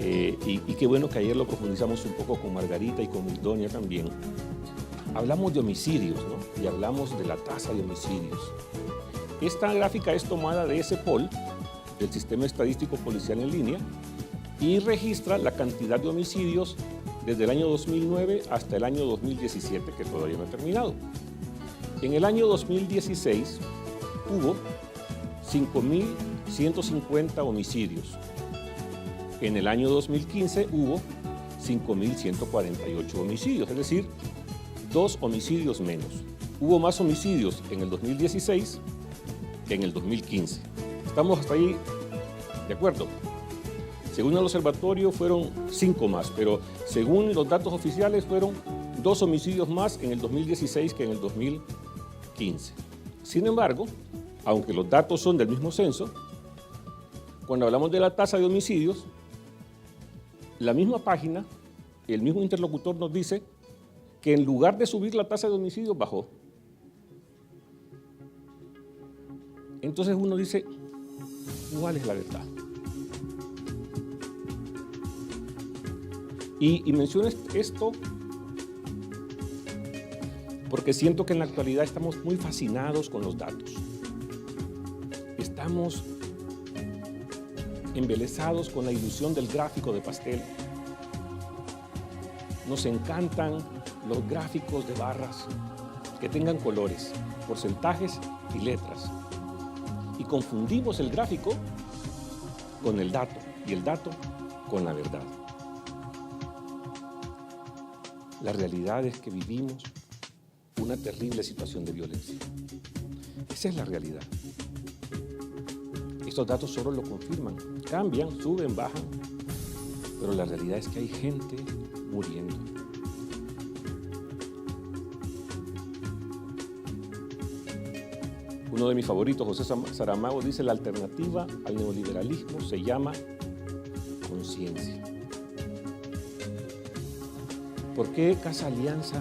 y qué bueno que ayer lo profundizamos un poco con Margarita y con Mildonia también, hablamos de homicidios, ¿no? Y hablamos de la tasa de homicidios. Esta gráfica es tomada de SEPOL, del Sistema Estadístico Policial en Línea, y registra la cantidad de homicidios desde el año 2009 hasta el año 2017, que todavía no ha terminado. En el año 2016 hubo 5.150 homicidios. En el año 2015 hubo 5.148 homicidios, es decir, 2 homicidios menos. Hubo más homicidios en el 2016 que en el 2015. ¿Estamos hasta ahí de acuerdo? Según el observatorio fueron 5 más, pero según los datos oficiales fueron 2 homicidios más en el 2016 que en el 2015. Sin embargo, aunque los datos son del mismo censo, cuando hablamos de la tasa de homicidios, la misma página, el mismo interlocutor nos dice que en lugar de subir la tasa de homicidios, bajó. Entonces uno dice, ¿cuál es la verdad? Y menciono esto porque siento que en la actualidad estamos muy fascinados con los datos. Estamos embelesados con la ilusión del gráfico de pastel. Nos encantan los gráficos de barras que tengan colores, porcentajes y letras. Y confundimos el gráfico con el dato y el dato con la verdad. La realidad es que vivimos una terrible situación de violencia. Esa es la realidad. Estos datos solo lo confirman. Cambian, suben, bajan. Pero la realidad es que hay gente muriendo. Uno de mis favoritos, José Saramago, dice: la alternativa al neoliberalismo se llama conciencia. ¿Por qué Casa Alianza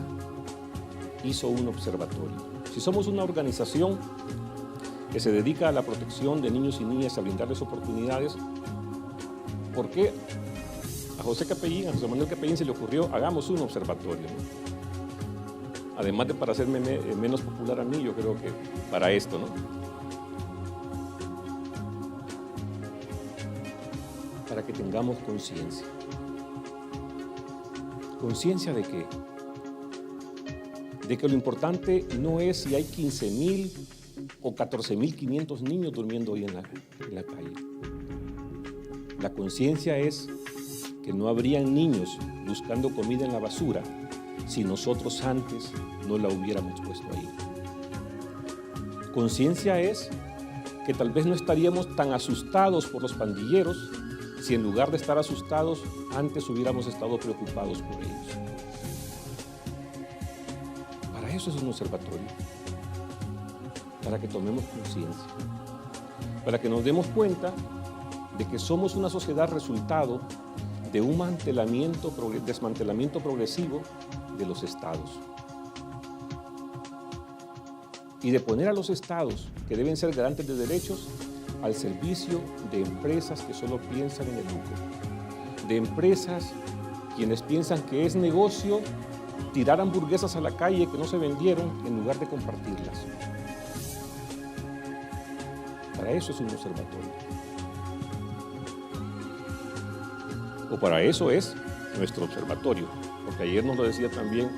hizo un observatorio? Si somos una organización que se dedica a la protección de niños y niñas, a brindarles oportunidades, ¿por qué a José Manuel Capellín se le ocurrió hagamos un observatorio? Además de para hacerme menos popular a mí, yo creo que para esto, ¿no? Para que tengamos conciencia. ¿Conciencia de qué? De que lo importante no es si hay 15.000 o 14.500 niños durmiendo hoy en la calle. La conciencia es que no habrían niños buscando comida en la basura si nosotros antes no la hubiéramos puesto ahí. Conciencia es que tal vez no estaríamos tan asustados por los pandilleros si en lugar de estar asustados, antes hubiéramos estado preocupados por ellos. Para eso es un observatorio. Para que tomemos conciencia. Para que nos demos cuenta de que somos una sociedad resultado de un desmantelamiento progresivo de los estados. Y de poner a los estados, que deben ser garantes de derechos, al servicio de empresas que solo piensan en el lucro, de empresas quienes piensan que es negocio tirar hamburguesas a la calle que no se vendieron en lugar de compartirlas. Para eso es un observatorio. O para eso es nuestro observatorio, porque ayer nos lo decía también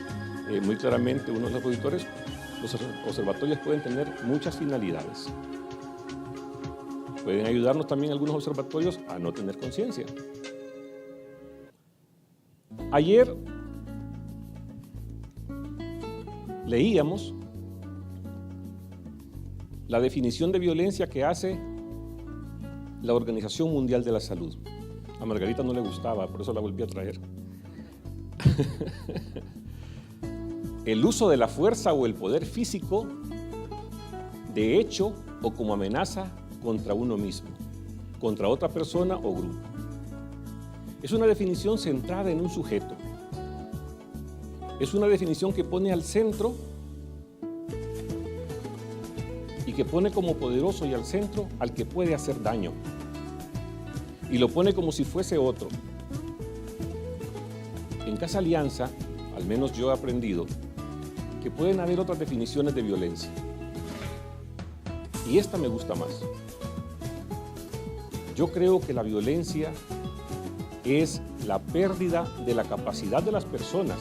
muy claramente uno de los auditores, los observatorios pueden tener muchas finalidades. Pueden ayudarnos también algunos observatorios a no tener conciencia. Ayer leíamos la definición de violencia que hace la Organización Mundial de la Salud. A Margarita no le gustaba, por eso la volví a traer. El uso de la fuerza o el poder físico de hecho o como amenaza contra uno mismo, contra otra persona o grupo. Es una definición centrada en un sujeto. Es una definición que pone al centro y que pone como poderoso y al centro al que puede hacer daño. Y lo pone como si fuese otro. En Casa Alianza, al menos yo he aprendido, que pueden haber otras definiciones de violencia. Y esta me gusta más. Yo creo que la violencia es la pérdida de la capacidad de las personas,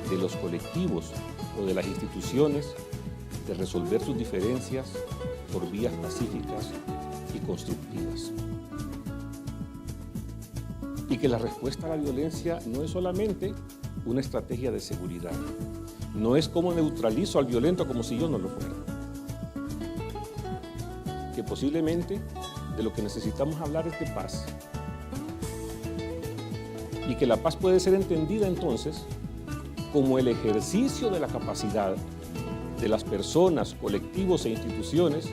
de los colectivos o de las instituciones de resolver sus diferencias por vías pacíficas y constructivas. Y que la respuesta a la violencia no es solamente una estrategia de seguridad. No es como neutralizo al violento como si yo no lo fuera. Que posiblemente de lo que necesitamos hablar es de paz. Y que la paz puede ser entendida entonces como el ejercicio de la capacidad de las personas, colectivos e instituciones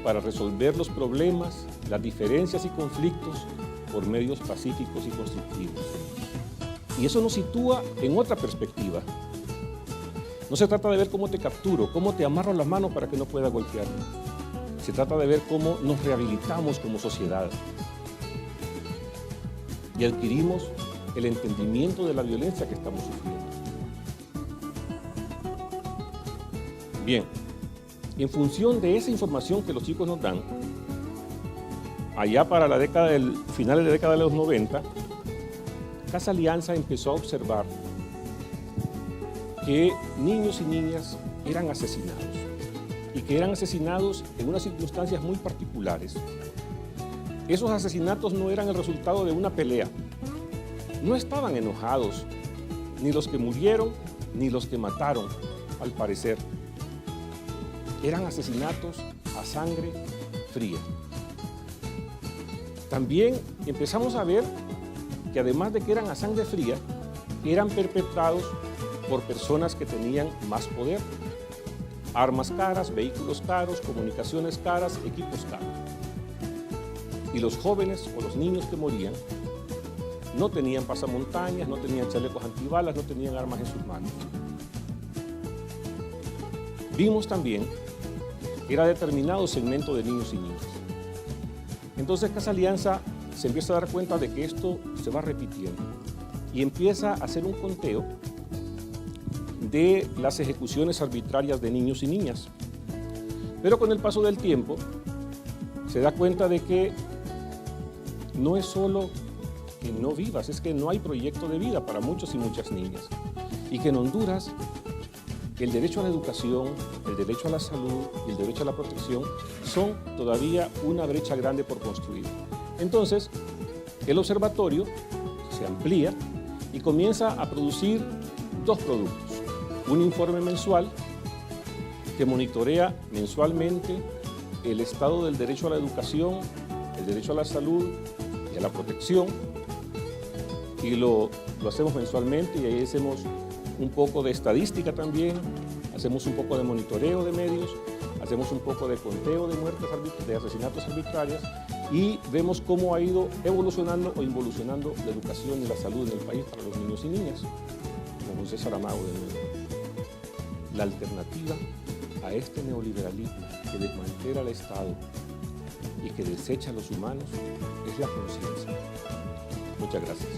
para resolver los problemas, las diferencias y conflictos por medios pacíficos y constructivos. Y eso nos sitúa en otra perspectiva. No se trata de ver cómo te capturo, cómo te amarro las manos para que no pueda golpearme. Se trata de ver cómo nos rehabilitamos como sociedad y adquirimos el entendimiento de la violencia que estamos sufriendo. Bien, en función de esa información que los chicos nos dan, allá para finales de la década de los 90, Casa Alianza empezó a observar que niños y niñas eran asesinados y que eran asesinados en unas circunstancias muy particulares. Esos asesinatos no eran el resultado de una pelea. No estaban enojados, ni los que murieron, ni los que mataron, al parecer. Eran asesinatos a sangre fría. También empezamos a ver que además de que eran a sangre fría, eran perpetrados por personas que tenían más poder. Armas caras, vehículos caros, comunicaciones caras, equipos caros. Y los jóvenes o los niños que morían no tenían pasamontañas, no tenían chalecos antibalas, no tenían armas en sus manos. Vimos también que era determinado segmento de niños y niñas. Entonces Casa Alianza se empieza a dar cuenta de que esto se va repitiendo y empieza a hacer un conteo de las ejecuciones arbitrarias de niños y niñas. Pero con el paso del tiempo se da cuenta de que no es solo que no vivas, es que no hay proyecto de vida para muchos y muchas niñas. Y que en Honduras el derecho a la educación, el derecho a la salud y el derecho a la protección son todavía una brecha grande por construir. Entonces, el observatorio se amplía y comienza a producir dos productos. Un informe mensual que monitorea mensualmente el estado del derecho a la educación, el derecho a la salud y a la protección. Y lo hacemos mensualmente y ahí hacemos un poco de estadística también, hacemos un poco de monitoreo de medios, hacemos un poco de conteo de muertes, de asesinatos arbitrarios y vemos cómo ha ido evolucionando o involucionando la educación y la salud en el país para los niños y niñas. Como José Saramago de nuevo. La alternativa a este neoliberalismo que desmantela el Estado y que desecha a los humanos es la conciencia. Muchas gracias.